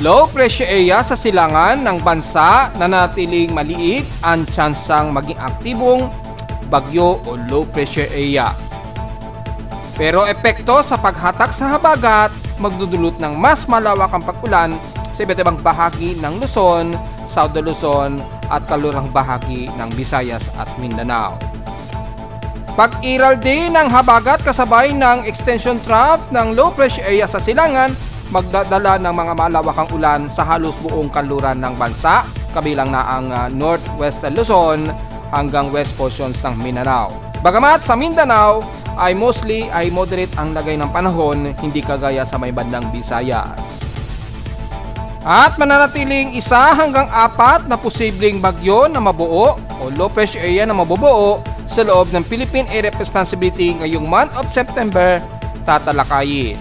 Low pressure area sa silangan ng bansa na natiling maliit ang tsansang maging aktibong bagyo o low pressure area. Pero epekto sa paghatak sa habagat magdudulot ng mas malawakang pag-ulan sa iba't ibang bahagi ng Luzon, South Luzon at kalurang bahagi ng Visayas at Mindanao. Pag-iral din ng habagat kasabay ng extension trough ng low pressure area sa silangan magdadala ng mga malawakang ulan sa halos buong kanluran ng bansa, kabilang na ang northwest Luzon hanggang west portions ng Mindanao. Bagamat sa Mindanao ay mostly ay moderate ang lagay ng panahon, hindi kagaya sa may bandang Visayas. At mananatiling 1 hanggang 4 na posibleng bagyo na mabuo o low pressure area na mabubuo sa loob ng Philippine Area of Responsibility ngayong month of September tatalakayin.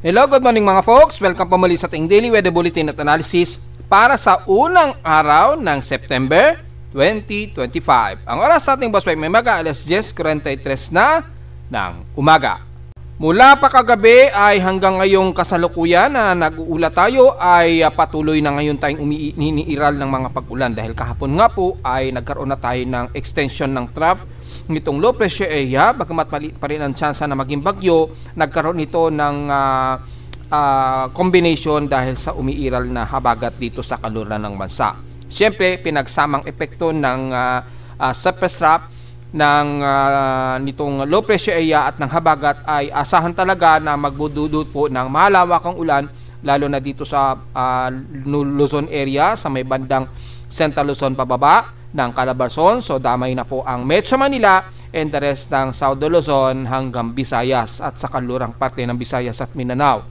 Hello, good morning mga folks. Welcome po muli sa ating Daily Weather Bulletin at Analysis para sa unang araw ng September 2025. Ang oras sa ating Boss Mike Memaga, alas 10:43 na ng umaga. Mula pa kagabi ay hanggang ngayong kasalukuyan na nag-uulat tayo ay patuloy na ngayon tayong iniiral ng mga pag-ulan dahil kahapon nga po ay nagkaroon na tayo ng extension ng trough nitong low pressure area. Bagamat maliit pa rin ang tsansa na maging bagyo, nagkaroon ito ng combination dahil sa umiiral na habagat dito sa kanluran ng bansa. Siyempre, pinagsamang epekto ng surface trough ng nitong low pressure area at ng habagat ay asahan talaga na magbududot po ng malawakang ulan, lalo na dito sa Luzon area, sa may bandang Central Luzon pababa ng Calabarzon. So damay na po ang Metro Manila and the rest ng South Luzon hanggang Visayas at sa kanlurang parte ng Visayas at Mindanao.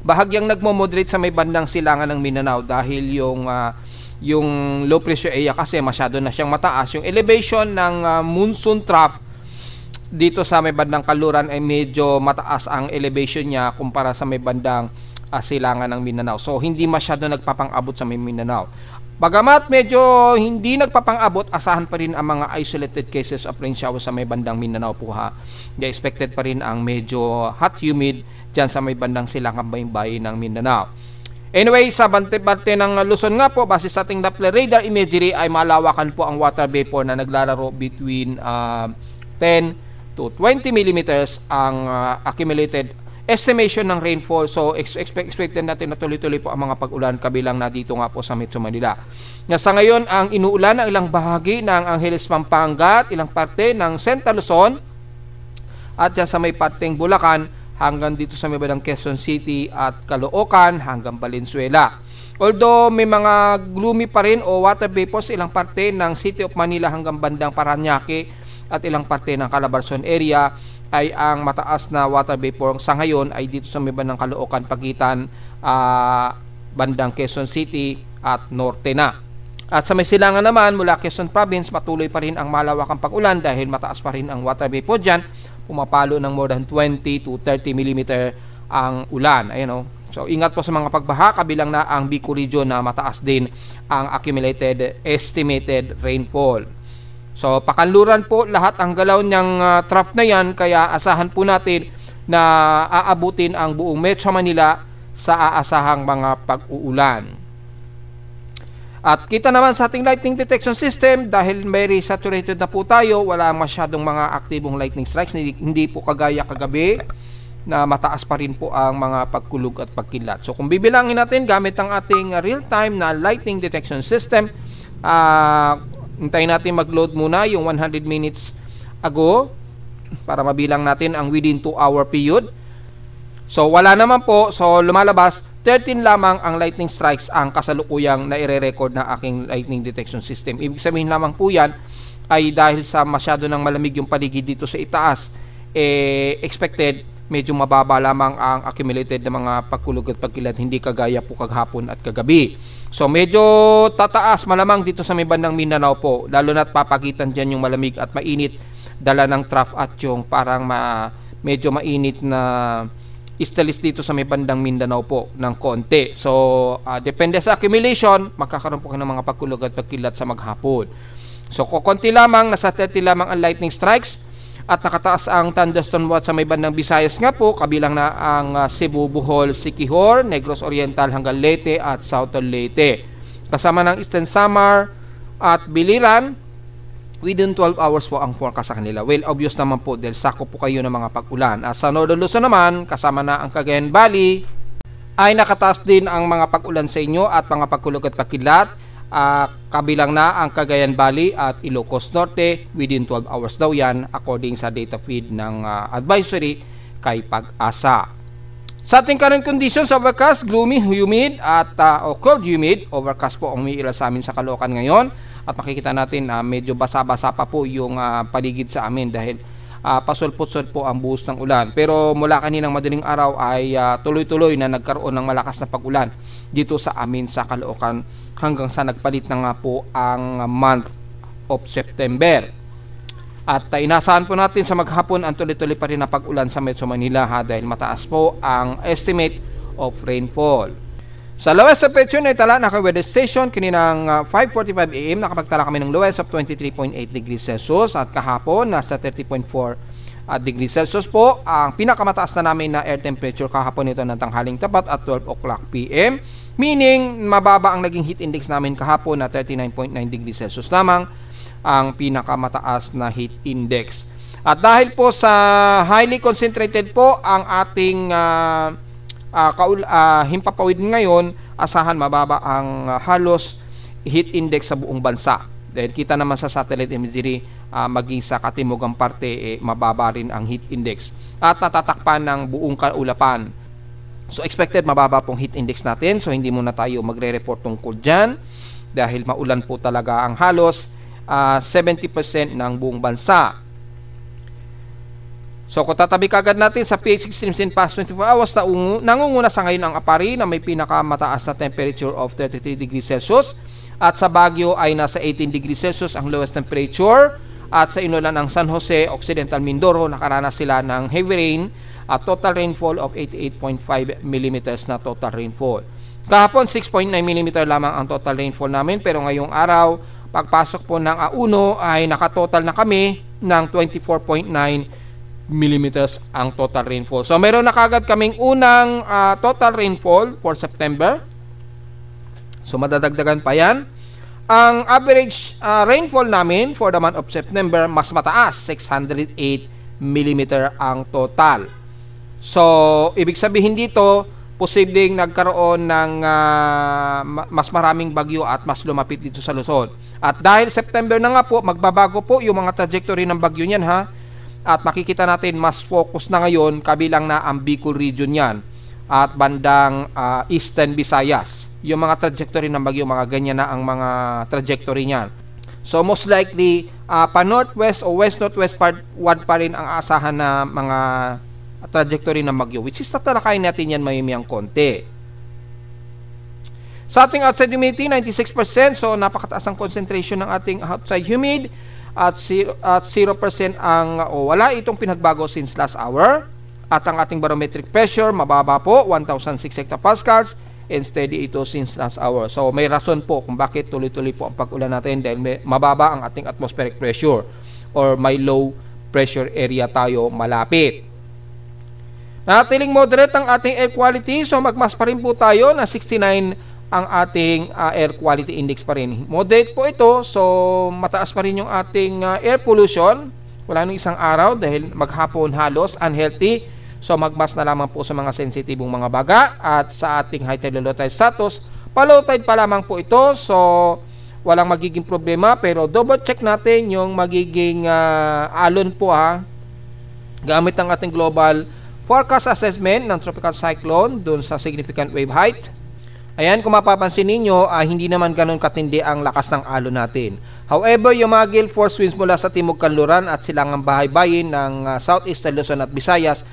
Bahagyang nagmo-moderate sa may bandang silangan ng Mindanao dahil yung low pressure area kasi masyado na siyang mataas. Yung elevation ng monsoon trough dito sa may bandang kanluran ay medyo mataas ang elevation niya kumpara sa may bandang silangan ng Mindanao. So hindi masyado nagpapang-abot sa may Mindanao. Bagamat medyo hindi nagpapang-abot, asahan pa rin ang mga isolated cases of rain shower sa may bandang Mindanao po ha. Expected pa rin ang medyo hot humid dyan sa may bandang silangang bayin-bayin ng Mindanao. Anyway, sa bante-bante ng Luzon nga po, base sa ating Doppler radar imagery ay malawakan po ang water vapor na naglalaro between 10 to 20 millimeters ang accumulated estimation ng rainfall. So expected natin na tuloy-tuloy po ang mga pag-ulan kabilang na dito nga po sa Metro Manila. Sa ngayon, ang inuulan ang ilang bahagi ng Angeles, Pampanga at ilang parte ng Central Luzon at dyan sa may parteng Bulacan hanggang dito sa may bandang Quezon City at Caloocan hanggang Valenzuela. Although may mga gloomy pa rin o water vapors ilang parte ng City of Manila hanggang bandang Parañaque at ilang parte ng Calabarzon area, ay ang mataas na water vapor sa ngayon ay dito sa may bandang Caloocan, pagitan bandang Quezon City at Norte na. At sa may silangan naman mula Quezon Province, patuloy pa rin ang malawakang pag-ulan dahil mataas pa rin ang water vapor dyan. Pumapalo ng more than 20 to 30 mm ang ulan. Ayan, so ingat po sa mga pagbaha, kabilang na ang Bicol region na mataas din ang accumulated estimated rainfall. So pakanluran po lahat ang galaw niyang trough na yan, kaya asahan po natin na aabutin ang buong Metro Manila sa aasahang mga pag-uulan. At kita naman sa ating lightning detection system, dahil very saturated na po tayo, wala masyadong mga aktibong lightning strikes, hindi po kagaya kagabi na mataas pa rin po ang mga pagkulog at pagkilat. So kung bibilangin natin gamit ang ating real-time na lightning detection system, hintayin natin mag-load muna yung 100 minutes ago para mabilang natin ang within 2-hour period. So wala naman po, so lumalabas 13 lamang ang lightning strikes ang kasalukuyang na ire-record na aking lightning detection system. Ibig sabihin lamang po yan ay dahil sa masyado ng malamig yung paligid dito sa itaas, expected medyo mababa lamang ang accumulated na mga pagkulog at pagkilat, hindi kagaya po kaghapon at kagabi. So medyo tataas malamang dito sa may bandang Mindanao po, lalo na't papagitan dyan yung malamig at mainit dala ng trough at yung parang medyo mainit na istalis dito sa may bandang Mindanao po ng konti. So, depende sa accumulation, magkakaroon po kayo ng mga pagkulog at pagkilat sa maghapon. So, kukunti lamang, nasa 30 lamang ang lightning strikes at nakataas ang thunderstorm watch sa may bandang Visayas nga po, kabilang na ang Cebu, Bohol, Siquijor, Negros Oriental hanggang Leyte at Southern Leyte. Kasama ng Eastern Samar at Biliran, within 12 hours po ang forecast sa kanila. Well, obvious naman po dahil sako po kayo ng mga pag-ulan. At sa Northern Luzon naman, kasama na ang Cagayan Valley, ay nakataas din ang mga pag-ulan sa inyo at mga pagkulog at pakilat. Kabilang na ang Cagayan Valley at Ilocos Norte, within 12 hours daw yan according sa data feed ng advisory kay Pag-asa. Sa ating current conditions, overcast, gloomy, humid at cold humid. Overcast po ang umiiral sa amin sa Caloocan ngayon. At makikita natin medyo basa-basa pa po yung paligid sa amin dahil pasulpot-sulpot po ang buhos ng ulan. Pero mula kaninang madaling araw ay tuloy-tuloy na nagkaroon ng malakas na pag-ulan dito sa amin sa Caloocan hanggang sa nagpalit na nga po ang month of September. At inasahan po natin sa maghapon ang tuloy-tuloy pa rin na pag-ulan sa Metro Manila dahil mataas po ang estimate of rainfall. Sa lowest temperature na itala naka weather station kaninang 5:45 AM nakapagtala kami ng lowest of 23.8 degrees Celsius at kahapon nasa 30.4 degrees Celsius po. Ang pinakamataas na namin na air temperature kahapon nito ng tanghaling tapat at 12 o'clock PM, meaning mababa ang naging heat index namin kahapon na 39.9 degrees Celsius lamang ang pinakamataas na heat index. At dahil po sa highly concentrated po ang ating himpapawid ngayon, asahan mababa ang halos heat index sa buong bansa. Dahil kita naman sa satellite imagery, maging sa katimugang parte, mababa rin ang heat index. At natatakpan ng buong kaulapan. So expected mababa pong heat index natin. So hindi muna tayo magre-report tungkol dyan. Dahil maulan po talaga ang halos 70% ng buong bansa. So kung tatabi kagad natin sa PH extremes in past 24 hours, nangunguna sa ngayon ang Apari na may pinakamataas na temperature of 33 degrees Celsius at sa Baguio ay nasa 18 degrees Celsius ang lowest temperature at sa inulan ng San Jose, Occidental Mindoro nakaranas sila ng heavy rain at total rainfall of 88.5 mm na total rainfall. Kahapon 6.9 mm lamang ang total rainfall namin pero ngayong araw pagpasok po ng A1 ay nakatotal na kami ng 24.9 millimeters ang total rainfall. So meron na kagad kaming unang total rainfall for September. So madadagdagan pa yan. Ang average rainfall namin for the month of September mas mataas, 608 millimeter ang total. So ibig sabihin dito, posibleng nagkaroon ng mas maraming bagyo at mas lumapit dito sa Luzon. At dahil September na nga po, magbabago po yung mga trajectory ng bagyo niyan ha. At makikita natin mas focus na ngayon kabilang na ang Bicol region yan at bandang Eastern Visayas. Yung mga trajectory ng bagyo, mga ganyan na ang mga trajectory niyan. So most likely pa northwest o west-northwest part pa rin ang asahan na mga trajectory ng bagyo, which is tatalakayin natin yan mayimiyang konti. Sa ating outside humidity, 96%. So napakataas ang concentration ng ating outside humid. At 0% ang wala itong pinagbago since last hour. At ang ating barometric pressure mababa po, 1,006 hectopascals and steady ito since last hour. So may rason po kung bakit tuloy-tuloy po ang pag-ulan natin dahil mababa ang ating atmospheric pressure or may low pressure area tayo malapit. Natiling moderate ang ating air quality, so magmas pa rin po tayo na 69 ang ating air quality index pa rin. Moderate po ito, so mataas pa rin yung ating air pollution. Wala nung isang araw dahil maghapon halos unhealthy. So magmas na lamang po sa mga sensitibong mga baga at sa ating high tide low tide status. Pa-low tide pa lamang po ito, so walang magiging problema pero double check natin yung magiging alon po gamit ang ating global forecast assessment ng tropical cyclone dun sa significant wave height. Ayan, kung mapapansin ninyo, hindi naman ganun katindi ang lakas ng alon natin. However, yung mga gale force winds mula sa Timog Kanluran at silangang bahay-bayin ng Southeastern Luzon at Visayas,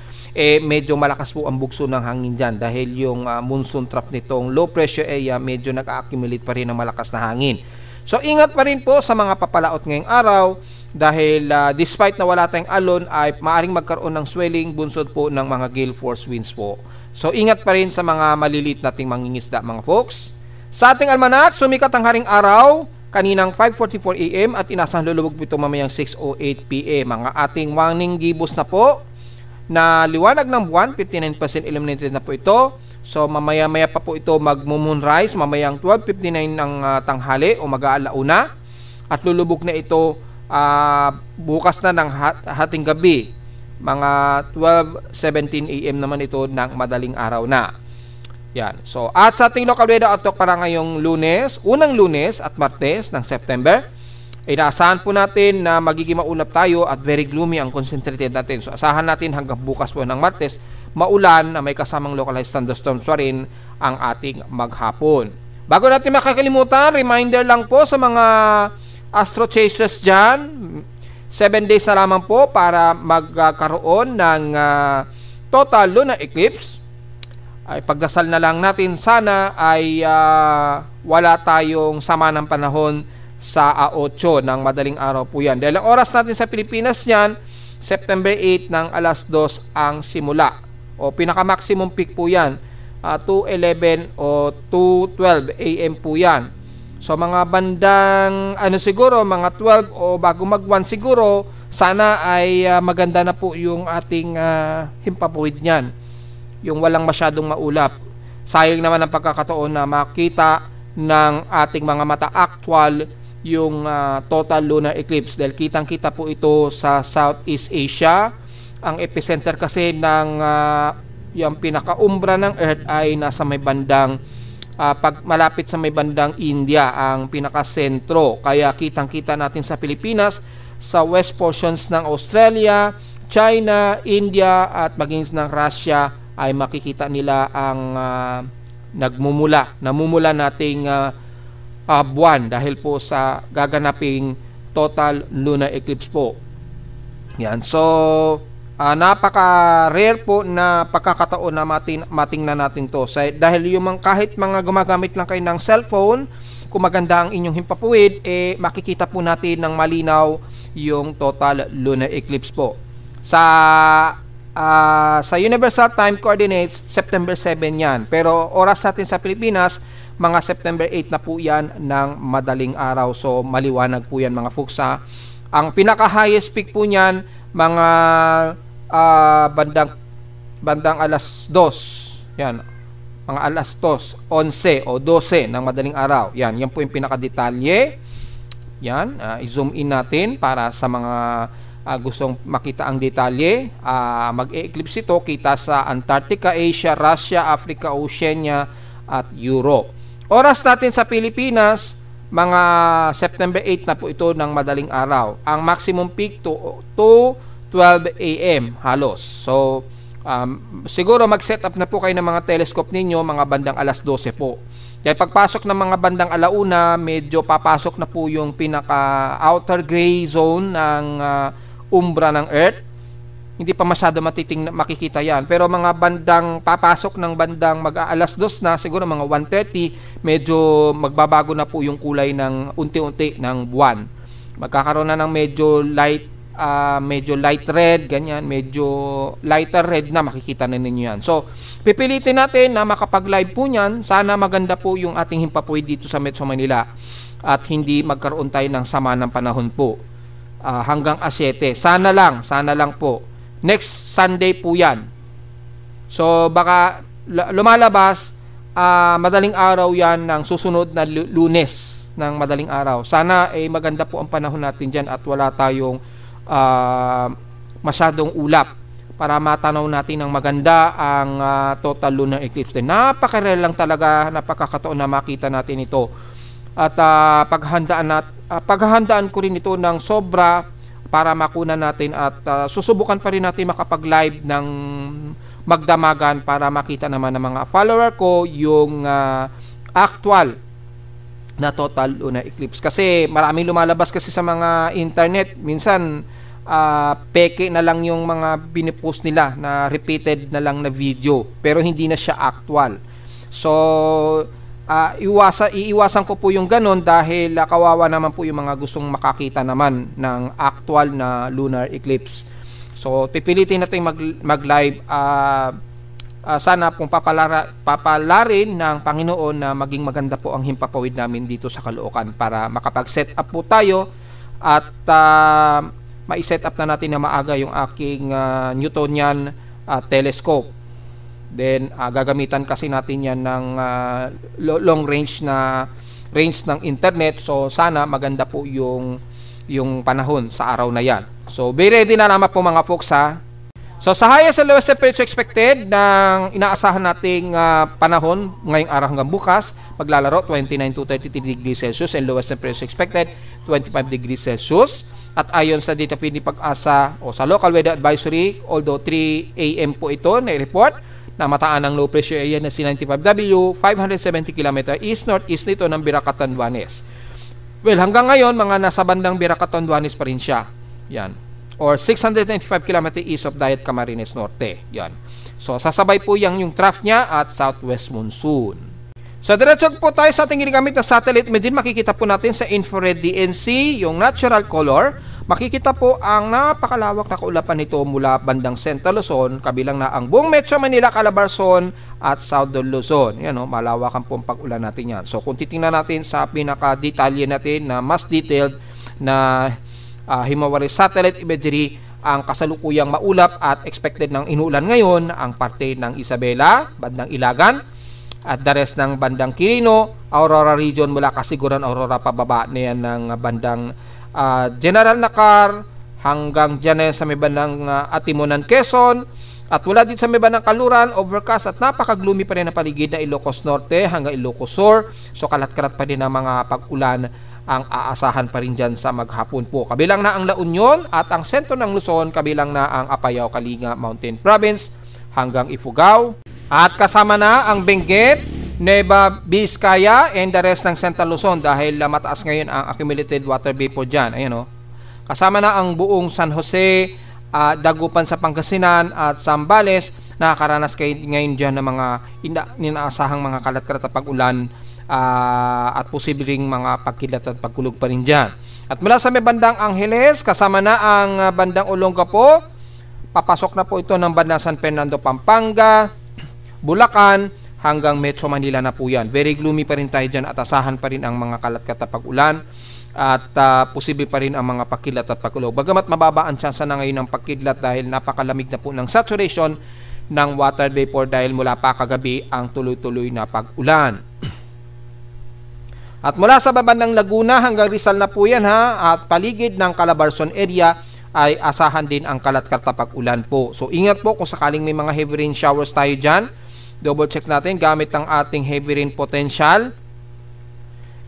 medyo malakas po ang bugso ng hangin dyan dahil yung monsoon trap nitong low pressure area medyo nag-accumulate pa rin ng malakas na hangin. So, ingat pa rin po sa mga papalaot ngayong araw dahil despite na wala tayong alon ay maaring magkaroon ng swelling bunsod po ng mga gale force winds po. So ingat pa rin sa mga maliliit nating mangingisda mga folks. Sa ating almanak, sumikat ang haring araw kaninang 5:44 AM at inasang lulubog ito mamayang 6:08 PM. Mga ating warning gibos na po na liwanag ng buwan, 59% illuminated na po ito. So mamaya-maya pa po ito mag-moonrise, mamayang 12:59 ng tanghali o mag-aalauna. At lulubog na ito bukas na ng hating gabi. Mga 12:17 AM naman ito ng madaling araw na. Yan. So at sa ating local weather outlook para ngayong Lunes, unang Lunes at Martes ng September, inaasahan po natin na magiging maulap tayo at very gloomy ang concentrated natin. So asahan natin hanggang bukas po ng Martes, maulan na may kasamang localized thunderstorms pa rin ang ating maghapon. Bago natin makakalimutan, reminder lang po sa mga astro chasers dyan, 7 days na lamang po para magkaroon ng total lunar eclipse. Ay pagdasal na lang natin sana ay wala tayong sama ng panahon sa 8 ng madaling araw po yan. Dahil ang oras natin sa Pilipinas yan, September 8 ng alas 2 ang simula. O pinaka-maximum peak po yan, 2:11 o 2:12 AM po yan. So mga bandang, siguro, mga 12 o bago mag-1 siguro, sana ay maganda na po yung ating himpapuwid niyan. Yung walang masyadong maulap. Sayang naman ang pagkakataon na makita ng ating mga mata actual yung total lunar eclipse dahil kitang-kita po ito sa Southeast Asia. Ang epicenter kasi ng yung pinaka-umbra ng Earth ay nasa may bandang pag malapit sa may bandang India ang pinaka-sentro. Kaya kitang-kita natin sa Pilipinas, sa west portions ng Australia, China, India at maging ng Russia ay makikita nila ang namumula nating buwan dahil po sa gaganaping total lunar eclipse po. Yan. So, napaka-rare po na pagkakataon na matingnan natin to. Dahil yung kahit mga gumagamit lang kayo ng cellphone, kung maganda ang inyong himpapuwid, makikita po natin ng malinaw yung total lunar eclipse po. Sa Universal Time Coordinates, September 7 yan. Pero oras natin sa Pilipinas, mga September 8 na po yan ng madaling araw. So, maliwanag po yan mga folks. Ang pinaka-highest peak po niyan, mga bandang alas 2. Yan. Mga alas 2, 11 o 12 ng madaling araw. Yan po yung pinaka-detalye. Yan. I-zoom in natin para sa mga gustong makita ang detalye. Mag-e-eclipse ito kita sa Antarctica, Asia, Russia, Africa, Oceania at Europe. Oras natin sa Pilipinas, mga September 8 na po ito ng madaling araw. Ang maximum peak to 12 AM halos. So, siguro mag-set up na po kayo ng mga telescope ninyo mga bandang alas 12 po. Dahil pagpasok ng mga bandang alauna, medyo papasok na po yung pinaka-outer gray zone ng umbra ng Earth. Hindi pa masyado makikita yan. Pero mga bandang papasok ng bandang mag-alas 2 na, siguro mga 1:30, medyo magbabago na po yung kulay ng unti-unti ng buwan. Magkakaroon na ng medyo light red, ganyan, medyo lighter red na makikita na ninyo yan. So, pipilitin natin na makapag-live po niyan. Sana maganda po yung ating himpapuwid dito sa Metro Manila at hindi magkaroon tayo ng sama ng panahon po. Hanggang 7. Sana lang po. Next Sunday po yan. So, baka lumalabas madaling araw yan ng susunod na Lunes ng madaling araw. Sana maganda po ang panahon natin dyan at wala tayong masyadong ulap para matanaw natin ng maganda ang total lunar eclipse. Napaka-rare lang talaga, napakakataon na makita natin ito. At paghahandaan ko rin ito ng sobra para makuna natin at susubukan pa rin natin makapag-live ng magdamagan para makita naman ng mga follower ko yung actual na total lunar eclipse. Kasi maraming lumalabas kasi sa mga internet. Minsan, peke na lang yung mga binipost nila na repeated na lang na video. Pero hindi na siya actual. So, iiwasan ko po yung ganon dahil kawawa naman po yung mga gustong makakita naman ng actual na lunar eclipse. So pipilitin natin mag-live. Sana pong papalarin ng Panginoon na maging maganda po ang himpapawid namin dito sa Caloocan para makapag-set up po tayo at ma-set up na natin na maaga yung aking Newtonian telescope. Then gagamitan kasi natin yan ng long range ng internet. So sana maganda po yung panahon sa araw na yan. So be ready na naman po mga folks ha. So sa highest and lowest temperature expected ng inaasahan nating panahon ngayong araw hanggang bukas, maglalaro 29 to 33 degrees Celsius and lowest temperature expected 25 degrees Celsius. At ayon sa Data PND Pag-asa o sa local weather advisory, although 3 AM po ito na report na mataan ng low pressure area na C95W, 570 km east-northeast nito ng Biracatanduanes. Well, hanggang ngayon, mga nasa bandang Biracatanduanes pa rin siya. Yan. Or 695 km east of Dayat Camarines Norte. Yan. So, sasabay po yung trough niya at southwest monsoon. So, diretso po tayo sa ating ginagamit na satellite imaging. Makikita po natin sa infrared DNC, yung natural color. Makikita po ang napakalawak na kaulapan nito mula bandang Central Luzon, kabilang na ang buong Metro Manila, Calabarzon at Southern Luzon. Yan, malawakan po ang pag-ulan natin yan. So kung titingnan natin sa pinaka-detalye natin na mas detailed na Himawari satellite imagery, ang kasalukuyang maulap at expected ng inulan ngayon ang parte ng Isabela, bandang Ilagan, at the rest ng bandang Quirino, Aurora region mula Kasiguran, Aurora pababa na yan ng bandang General Nakar hanggang dyan sa may bandang Atimonan, Quezon, at wala din sa may bandang Kaluran, overcast at napaka-gloomy pa rin na paligid na Ilocos Norte hanggang Ilocos Sur. So kalat-kalat pa din ang mga pag-ulan ang aasahan pa rin dyan sa maghapon po. Kabilang na ang La Union at ang sentro ng Luzon, kabilang na ang Apayao, Kalinga, Mountain Province hanggang Ifugao. At kasama na ang Benguet, Nueva Vizcaya and the rest ng Central Luzon dahil mataas ngayon ang accumulated water vapor dyan. Ayan, kasama na ang buong San Jose, Dagupan sa Pangasinan at Zambales. Nakakaranas kayo ngayon dyan ng mga inaasahang mga kalat-kalat at pag-ulan at posibleng mga pagkilat at pagkulog pa rin dyan. At mula sa may bandang Angeles, kasama na ang bandang Olongapo, papasok na po ito ng bandang San Fernando, Pampanga, Bulacan, hanggang Metro Manila na po yan. Very gloomy pa rin tayo dyan at asahan pa rin ang mga kalat-kalat at pag-ulan at posible pa rin ang mga pagkidlat at pagkulog. Bagamat mababa ang tsansa na ngayon ng pagkidlat dahil napakalamig na po ng saturation ng water vapor dahil mula pa kagabi ang tuloy-tuloy na pag-ulan. At mula sa babandang Laguna hanggang Rizal na po yan at paligid ng Calabarzon area ay asahan din ang kalat-kalat at pag-ulan po. So ingat po kung sakaling may mga heavy rain showers tayo dyan. Double check natin gamit ang ating heavy rain potential.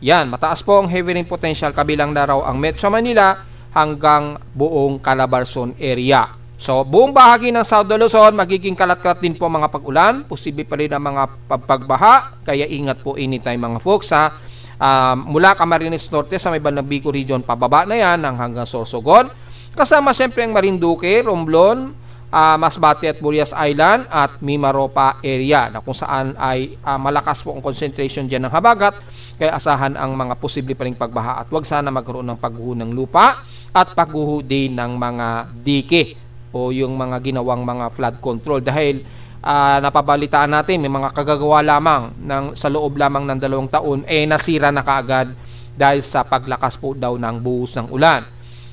Yan, mataas po ang heavy rain potential, kabilang na raw ang Metro Manila hanggang buong Calabarzon area. So buong bahagi ng Southern Luzon magiging kalat-kalat din po mga pag-ulan, posible pa rin ang mga pagbaha, kaya ingat po anytime mga folks mula Camarines Norte sa may bandang Bicol region pababa na yan hanggang Sorsogon, kasama siyempre ang Marinduque, Romblon, Masbate at Burias Island at Mimaropa area na kung saan ay malakas po ang concentration dyan ng habagat, kaya asahan ang mga posible pa ring pagbaha at wag sana magkaroon ng pagguho ng lupa at pagguho din ng mga dike o yung mga ginawang mga flood control dahil napabalitaan natin may mga kagagawa lamang sa loob lamang ng 2 taon nasira na kaagad dahil sa paglakas po daw ng buhos ng ulan.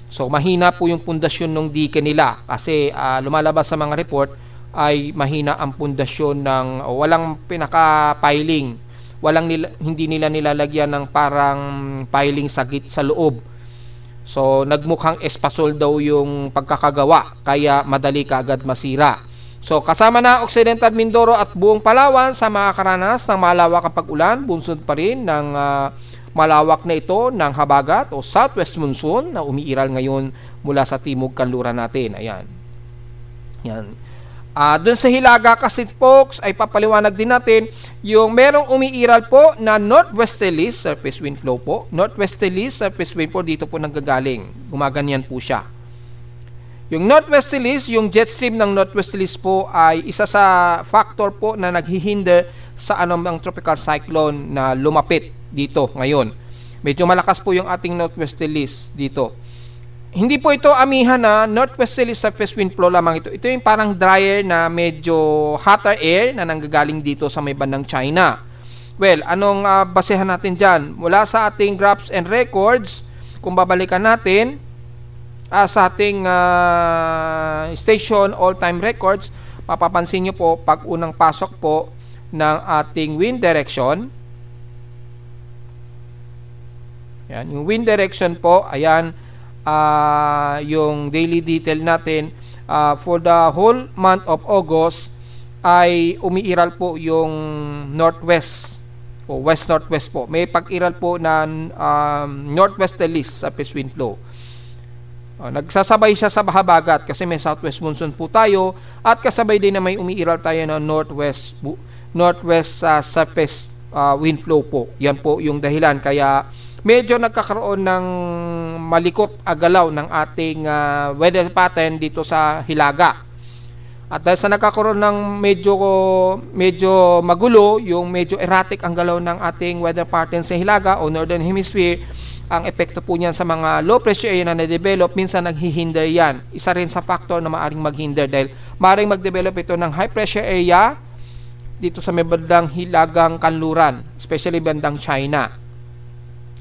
So mahina po yung pundasyon ng dike nila kasi lumalabas sa mga report ay mahina ang pundasyon ng walang pinaka-piling. Hindi nila nilalagyan ng parang piling sa loob. So nagmukhang espasol daw yung pagkakagawa kaya madali kaagad masira. So kasama na Occidental Mindoro at buong Palawan sa makakaranas ng malawak ang pag-ulan, bunsod pa rin ng malawak na ito ng habagat o southwest monsoon na umiiral ngayon mula sa timog kanluran natin. Ayan. Yan. Doon sa Hilaga kasi folks ay papaliwanag din natin yung merong umiiral po na northwesterly surface wind flow po. Northwesterly surface wind po dito po nanggagaling. Gumaganyan po siya. Yung northwesterlies, yung jet stream ng northwesterlies po ay isa sa factor po na naghihinder sa anumang tropical cyclone na lumapit dito ngayon. Medyo malakas po yung ating northwesterlies dito. Hindi po ito amihan na northwesterly surface wind flow lamang ito. Ito yung parang drier na medyo hotter air na nanggagaling dito sa may bandang China. Well, anong basehan natin dyan? Mula sa ating graphs and records, kung babalikan natin sa ating station all-time records, mapapansin nyo po pag unang pasok po ng ating wind direction. Yan, yung wind direction po, ayan, yung daily detail natin for the whole month of August ay umiiral po yung northwest o west-northwest po. May pag-iral po na northwesterlies sa surface wind flow. Nagsasabay siya sa habagat kasi may southwest monsoon po tayo at kasabay din na may umiiral tayo na northwest surface wind flow po. Yan po yung dahilan kaya medyo nagkakaroon ng malikot agalaw ng ating weather pattern dito sa Hilaga. At dahil sa nagkakaroon ng medyo magulo, yung medyo erratic ang galaw ng ating weather pattern sa Hilaga o Northern Hemisphere, ang epekto po niyan sa mga low pressure area na na-develop, minsan naghihinder yan. Isa rin sa factor na maaring maghinder dahil maaring mag-develop ito ng high pressure area dito sa may bandang Hilagang Kanluran, especially bandang China.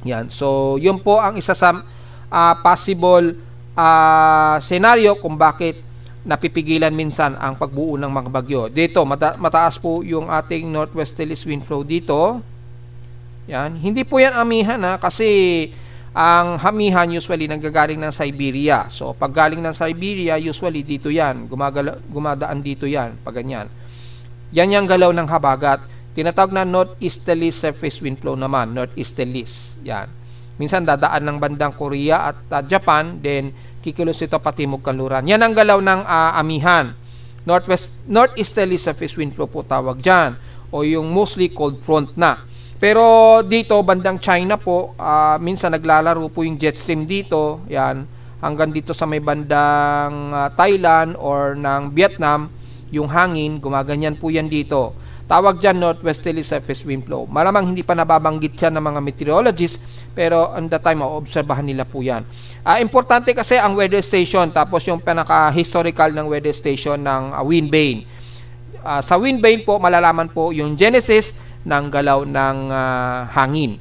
Yan. So, yun po ang isa sa possible scenario kung bakit napipigilan minsan ang pagbuo ng mga bagyo. Dito, mataas po yung ating northwesterly wind flow dito. Yan. Hindi po yan amihan kasi ang hamihan usually nanggagaling ng Siberia. So, pag galing ng Siberia, usually dito yan. Gumadaan dito yan. Pag ganyan. Yan yung galaw ng habagat. Tinatawag na northeasterly surface wind flow naman. Northeasterlies. Yan. Minsan dadaan ng bandang Korea at Japan. Then, kikilos ito patimog kanluran. Yan ang galaw ng amihan. Northeasterly surface wind flow po tawag dyan. O yung mostly cold front na. Pero dito, bandang China po, minsan naglalaro po yung jet stream dito. Yan. Hanggang dito sa may bandang Thailand or ng Vietnam, yung hangin, gumaganyan po yan dito. Tawag dyan northwesterly surface wind flow. Malamang hindi pa nababanggit yan ng mga meteorologists, pero on the time, maobserbahan nila po yan. Importante kasi ang weather station, tapos yung pinaka-historical ng weather station ng wind vane. Sa wind vane po, malalaman po yung genesis ng galaw ng hangin.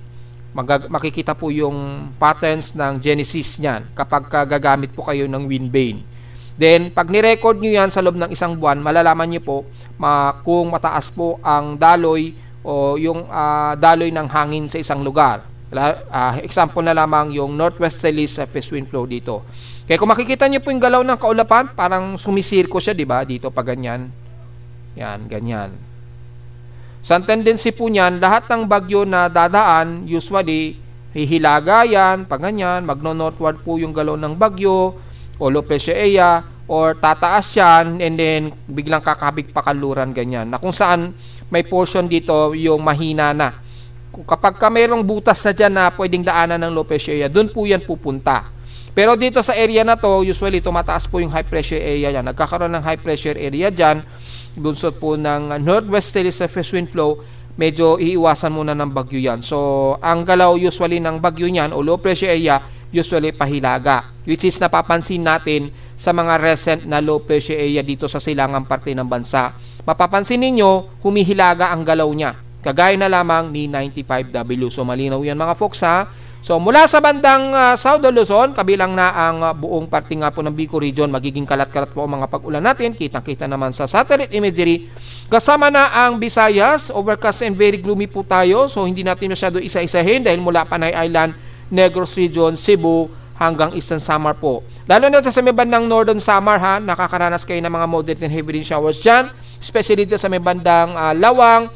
Makikita po yung patterns ng genesis niyan kapag gagamit po kayo ng wind vane. Then, pag ni-record nyo yan sa loob ng isang buwan, malalaman nyo po kung mataas po ang daloy o yung daloy ng hangin sa isang lugar. Example na lamang yung northwesterly surface wind flow dito. Kaya kung makikita nyo po yung galaw ng kaulapan, parang sumisirko siya, di ba? Dito pa ganyan. Yan, ganyan. So, ang tendency po niyan, lahat ng bagyo na dadaan, usually, hihilaga yan, pag ganyan, magno-northward po yung galaw ng bagyo, o low pressure area, or tataas yan, and then, biglang kakabig pa kanluran, ganyan. Na kung saan, may portion dito, yung mahina na. Kapag mayroong butas na dyan na pwedeng daanan ng low pressure area, dun po yan pupunta. Pero dito sa area na to, usually, tumataas po yung high pressure area yan. Nagkakaroon ng high pressure area dyan, bunsod po ng northwesterly surface wind flow, medyo iiwasan muna ng bagyo yan. So, ang galaw usually ng bagyo niyan o low pressure area, usually pahilaga. Which is napapansin natin sa mga recent na low pressure area dito sa silangang parte ng bansa. Mapapansin ninyo, humihilaga ang galaw niya. Kagaya na lamang ni 95W. So, malinaw yan mga folks ha. So, mula sa bandang South Luzon, kabilang na ang buong parte nga po ng Bicol region, magiging kalat-kalat po ang mga pag-ulan natin. Kitang-kita naman sa satellite imagery. Kasama na ang Visayas, overcast and very gloomy po tayo. So, hindi natin masyado isa-isahin dahil mula Panay Island, Negros region, Cebu, hanggang Eastern Samar po. Lalo na sa may bandang Northern Samar ha, nakakaranas kayo ng mga moderate and heavy rain showers dyan. Especially dito sa may bandang Lawang,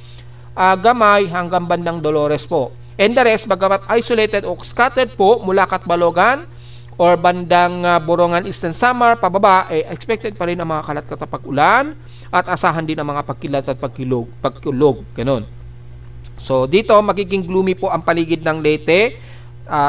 Gamay, hanggang bandang Dolores po. And the rest, bagamat isolated o scattered po mula Katbalogan or bandang Borongan, Eastern Samar, pababa, expected pa rin ang mga kalat-kalat na pag-ulan at asahan din ang mga pagkilat at pagkulog. Ganun. So, dito, magiging gloomy po ang paligid ng Leyte,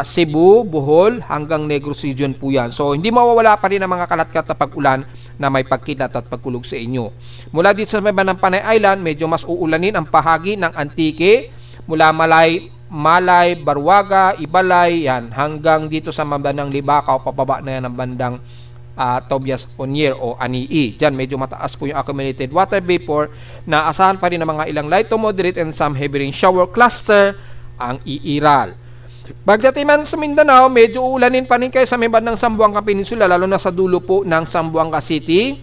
Cebu, Bohol, hanggang Negros region po yan. So, hindi mawawala pa rin ang mga kalat-kalat na pag-ulan na may pagkilat at pagkulog sa inyo. Mula dito sa may bandang Panay Island, medyo mas uulanin ang bahagi ng Antique, mula Malay, Barwaga, Ibalay, yan, hanggang dito sa bandang Libakaw, pababa na yan ng bandang Tobias Ponier o Anii. Diyan medyo mataas po yung accumulated water vapor na asahan pa rin ng mga ilang light to moderate and some heavy rain shower cluster ang iiral. Pagdating man sa Mindanao, medyo uulanin pa rin kayo sa may bandang Zamboanga Peninsula, lalo na sa dulo po ng Zamboanga City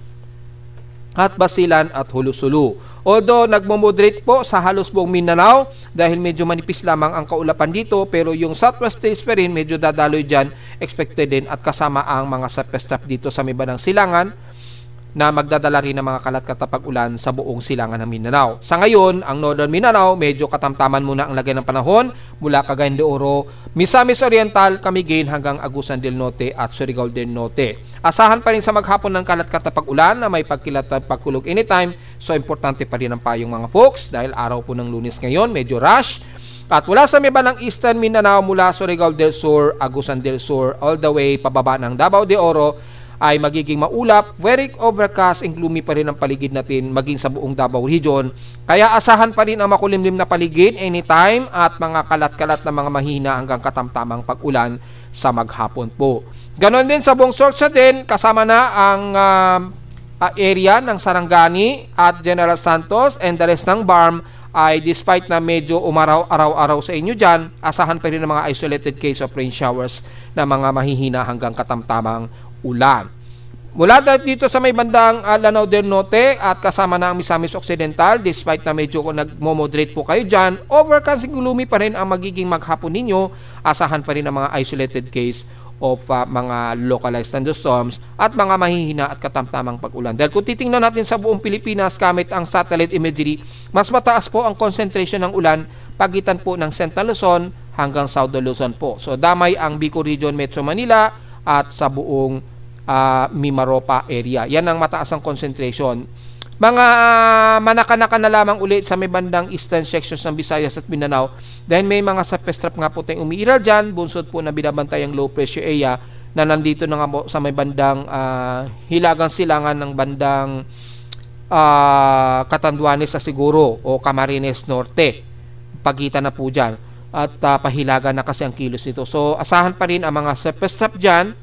at Basilan at Hulusulu. Although nagmo-moderate po sa halos buong Mindanao dahil medyo manipis lamang ang kaulapan dito, pero yung Southwest States pa rin medyo dadaloy dyan, expected din, at kasama ang mga surface trough dito sa may bandang Silangan na magdadala rin ng mga kalat-katapag ulan sa buong silangan ng Mindanao. Sa ngayon, ang Northern Mindanao, medyo katamtaman muna ang lagay ng panahon mula Cagayan de Oro, Misamis Oriental, Camiguin hanggang Agusan del Norte at Surigao del Norte. Asahan pa rin sa maghapon ng kalat-katapag ulan na may pagkilat at pagkulog anytime, so importante pa rin ang payong mga folks dahil araw po ng Lunes ngayon, medyo rush. At mula sa may bandang Eastern Mindanao, mula Surigao del Sur, Agusan del Sur, all the way pababa ng Davao de Oro, ay magiging maulap, very overcast and gloomy pa rin ang paligid natin maging sa buong Davao Region. Kaya asahan pa rin ang makulimlim na paligid anytime at mga kalat-kalat na mga mahina hanggang katamtamang pag-ulan sa maghapon po. Ganon din sa buong Sorsogon, kasama na ang area ng Sarangani at General Santos and the rest ng BARM ay despite na medyo umaraw araw-araw sa inyo dyan, asahan pa rin ang mga isolated case of rain showers na mga mahihina hanggang katamtamang ulan. Mula dito sa may bandang Lanao del Norte at kasama na ang Misamis Occidental, despite na medyo nagmo-moderate po kayo dyan, overcast gloomy pa rin ang magiging maghapon ninyo, asahan pa rin ang mga isolated case of mga localized thunderstorms at mga mahihina at katamtamang pag-ulan. Dahil kung titingnan natin sa buong Pilipinas gamit ang satellite imagery, mas mataas po ang concentration ng ulan pagitan po ng Central Luzon hanggang Southern Luzon po. So damay ang Bicol Region, Metro Manila at sa buong Mimaropa area. Yan ang mataas ang concentration. Mga manaka-naka na lamang ulit sa may bandang eastern sections ng Visayas at Mindanao dahil may mga surface trough nga po tayong umiiral dyan, bunsod po na binabantay ang low pressure area na nandito na nga po sa may bandang Hilagang Silangan ng bandang Catanduanes sa siguro o Camarines Norte. Pagitan na po dyan at pahilagan na kasi ang kilos nito. So asahan pa rin ang mga surface trough dyan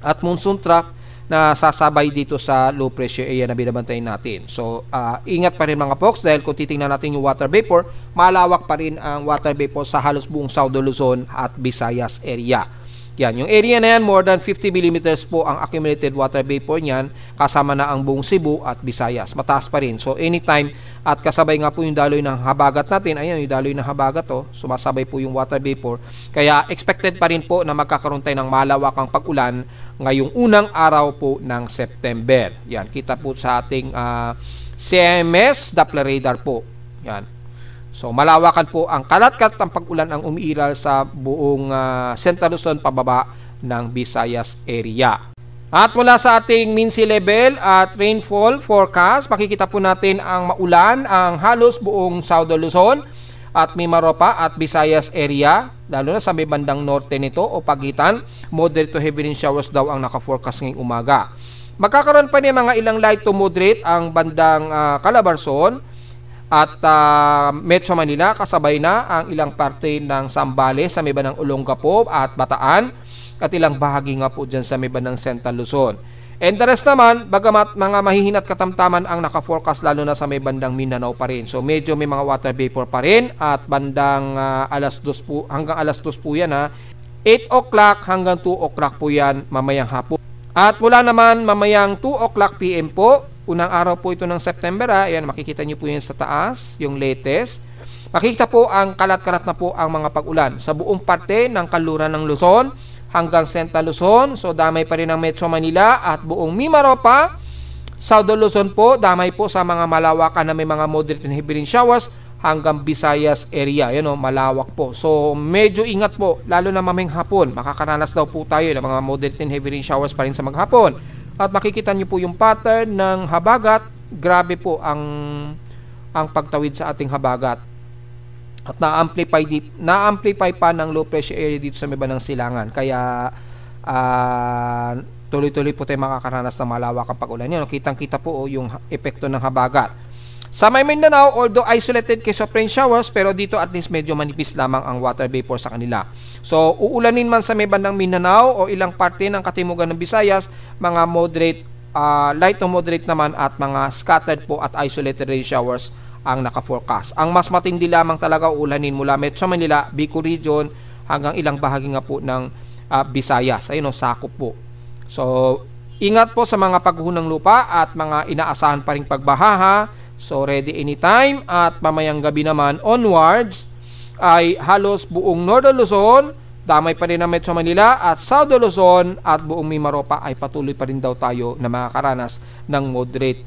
at monsoon trough na sasabay dito sa low pressure area na binabantayan natin. So, ingat pa rin mga folks dahil kung titingnan natin yung water vapor, malawak pa rin ang water vapor sa halos buong Southern Luzon at Visayas area. Yan, yung area na yan, more than 50 millimeters po ang accumulated water vapor niyan, kasama na ang buong Cebu at Visayas. Mataas pa rin. So, anytime, at kasabay nga po yung daloy ng habagat natin, ayan, yung daloy ng habagat, sumasabay po yung water vapor. Kaya, expected pa rin po na magkakaroon tayo ng malawakang pag-ulan ngayong unang araw po ng September. Yan, kita po sa ating CMS Doppler radar po. Yan. So, malawakan po ang kalat-kalat ng pag-ulan ang umiiral sa buong Central Luzon pababa ng Visayas area. At mula sa ating mean sea level at rainfall forecast, makikita po natin ang maulan ang halos buong Southern Luzon at Mimaropa at Visayas area, lalo na sa may bandang norte nito o pagitan. Moderate to heavy rain showers daw ang naka-forecast ngayong umaga. Magkakaroon pa niya mga ilang light to moderate ang bandang Calabarzon at Metro Manila, kasabay na ang ilang parte ng Zambales sa may bandang Olongapo at Bataan at ilang bahagi nga po dyan sa may bandang Central Luzon. And the rest naman, bagamat mga mahihinat katamtaman ang naka-forecast lalo na sa may bandang Mindanao pa rin. So medyo may mga water vapor pa rin at bandang alas 2 po, hanggang alas 2 po yan 8 o'clock hanggang 2 o'clock po yan mamayang hapon. At mula naman mamayang 2 o'clock PM po, unang araw po ito ng September, ayan, makikita nyo po yan sa taas, yung latest. Makikita po ang kalat-kalat na po ang mga pag-ulan sa buong parte ng kaluran ng Luzon hanggang Central Luzon. So damay pa rin ang Metro Manila at buong Mimaropa. Southern Luzon po, damay po sa mga malawakan na may mga moderate and heavy rain showers hanggang Visayas area. Yan malawak po. So medyo ingat po, lalo na mamayang hapon. Makakaranas daw po tayo ng mga moderate and heavy rain showers pa rin sa maghapon. At makikita nyo po yung pattern ng habagat. Grabe po ang pagtawid sa ating habagat. At na-amplify pa ng low pressure area dito sa may bandang Silangan. Kaya tuloy-tuloy po tayo makakaranas ng malawakang pag-ulan. Yan, kitang-kita po yung epekto ng habagat. Sa may Mindanao, although isolated case of rain showers, pero dito at least medyo manipis lamang ang water vapor sa kanila. So, uulanin man sa may bandang Mindanao o ilang parte ng katimugan ng Visayas, mga moderate, light to moderate naman at mga scattered po at isolated rain showers ang naka-forecast. Ang mas matindi lamang talaga uulanin mula Metro Manila, Bicol Region, hanggang ilang bahagi nga po ng Visayas. Ayun, sakop po. So, ingat po sa mga pagguho ng lupa at mga inaasahan pa ring pagbaha. So, ready anytime. At mamayang gabi naman onwards ay halos buong Northern Luzon, damay pa rin ang Metro Manila at Southern Luzon at buong Mimaropa ay patuloy pa rin daw tayo na makakaranas ng moderate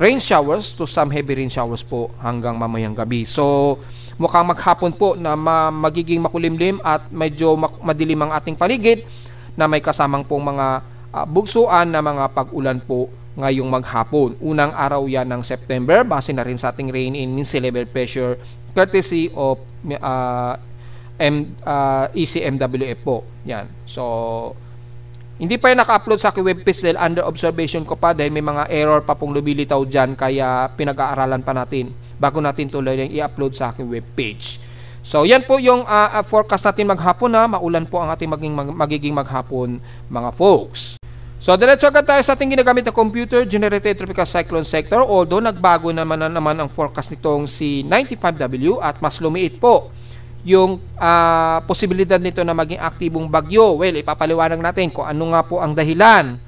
rain showers to some heavy rain showers po hanggang mamayang gabi. So, mukhang maghapon po na magiging makulimlim at medyo madilim ang ating paligid na may kasamang pong mga bugsuan na mga pag-ulan po ngayong maghapon. Unang araw yan ng September, base na rin sa ating rain-in sea level pressure courtesy of ECMWF po. Yan. So, hindi pa yan naka-upload sa aking webpage dahil under observation ko pa dahil may mga error pa pong lumilitaw dyan kaya pinag-aaralan pa natin bago natin tuloy yung i-upload sa aking webpage. So, yan po yung forecast natin maghapon na. Maulan po ang ating magiging maghapon mga folks. So, diretso agad tayo sa ating ginagamit na computer-generated tropical cyclone sector. Although, nagbago naman ang forecast nitong si 95W at mas lumiit po yung posibilidad nito na maging aktibong bagyo. Well, ipapaliwanag natin kung ano nga po ang dahilan.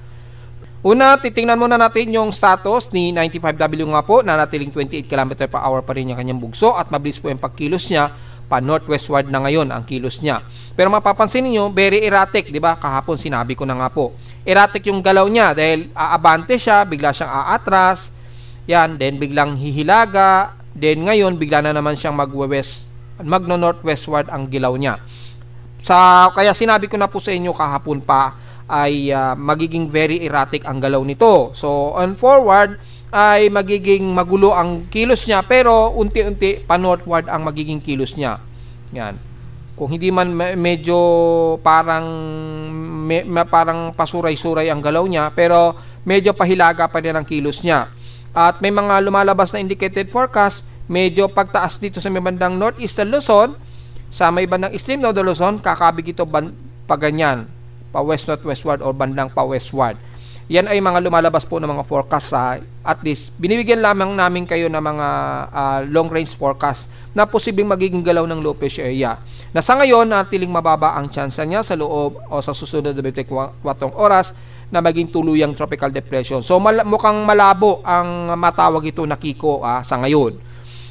Una, titingnan muna natin yung status ni 95W nga po na natiling 28 km per hour pa rin yung kanyang bugso at mabilis po yung pagkilos niya. Pa-northwestward na ngayon ang kilos niya. Pero mapapansin niyo, very erratic, di ba? Kahapon sinabi ko na nga po. Erratic yung galaw niya dahil aabante siya, bigla siyang aatras. Yan, then biglang hihilaga. Then ngayon, bigla na naman siyang magno-northwestward ang gilaw niya. Kaya sinabi ko na po sa inyo kahapon pa ay magiging very erratic ang galaw nito. So, on forward, ay magiging magulo ang kilos niya pero unti-unti pa-northward ang magiging kilos niya. Yan. Kung hindi man medyo parang pasuray-suray ang galaw niya pero medyo pahilaga pa rin ang kilos niya. At may mga lumalabas na indicated forecast, medyo pagtaas dito sa may bandang northeastern Luzon, sa may bandang extreme northern Luzon, kakabig ito pa ganyan, pa west-northwestward or bandang pa westward. Yan ay mga lumalabas po ng mga forecast at least binibigyan lamang namin kayo ng mga long range forecast na posibleng magiging galaw ng low pressure area. Na sa ngayon, natiling mababa ang tsansa niya sa loob o sa susunod na 24 oras na maging tuluyang tropical depression. So mukhang malabo ang matawag ito na Kiko sa ngayon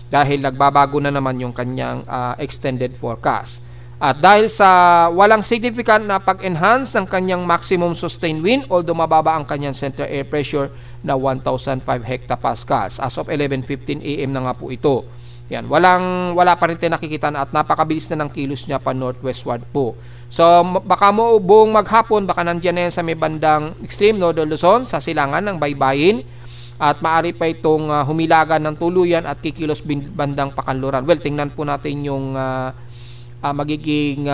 dahil nagbabago na naman yung kanyang extended forecast. At dahil sa walang significant na pag-enhance ng kanyang maximum sustained wind, although mababa ang kanyang center air pressure na 1,005 hectopascals. As of 11:15 AM na nga po ito. Yan, wala pa rin tayo nakikita at napakabilis na ng kilos niya pa northwestward po. So, baka mo buong maghapon, baka nandiyan na yan sa may bandang extreme northern Luzon, sa silangan ng Baybayin. At maaari pa itong humilagan ng tuluyan at kikilos bandang Pakanluran. Well, tingnan po natin yung magiging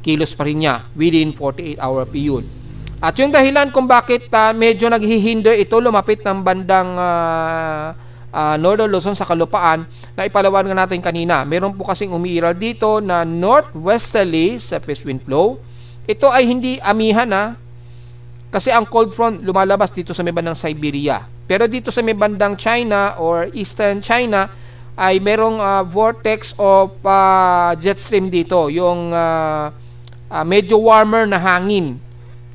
kilos pa rin niya within 48-hour period. At yung dahilan kung bakit medyo naghihinder ito lumapit ng bandang Northern Luzon sa kalupaan na ipalawan nga natin kanina. Meron po kasing umiiral dito na northwesterly surface wind flow. Ito ay hindi amihan kasi ang cold front lumalabas dito sa may bandang Siberia. Pero dito sa may bandang China or Eastern China ay merong vortex of jet stream dito, yung medyo warmer na hangin.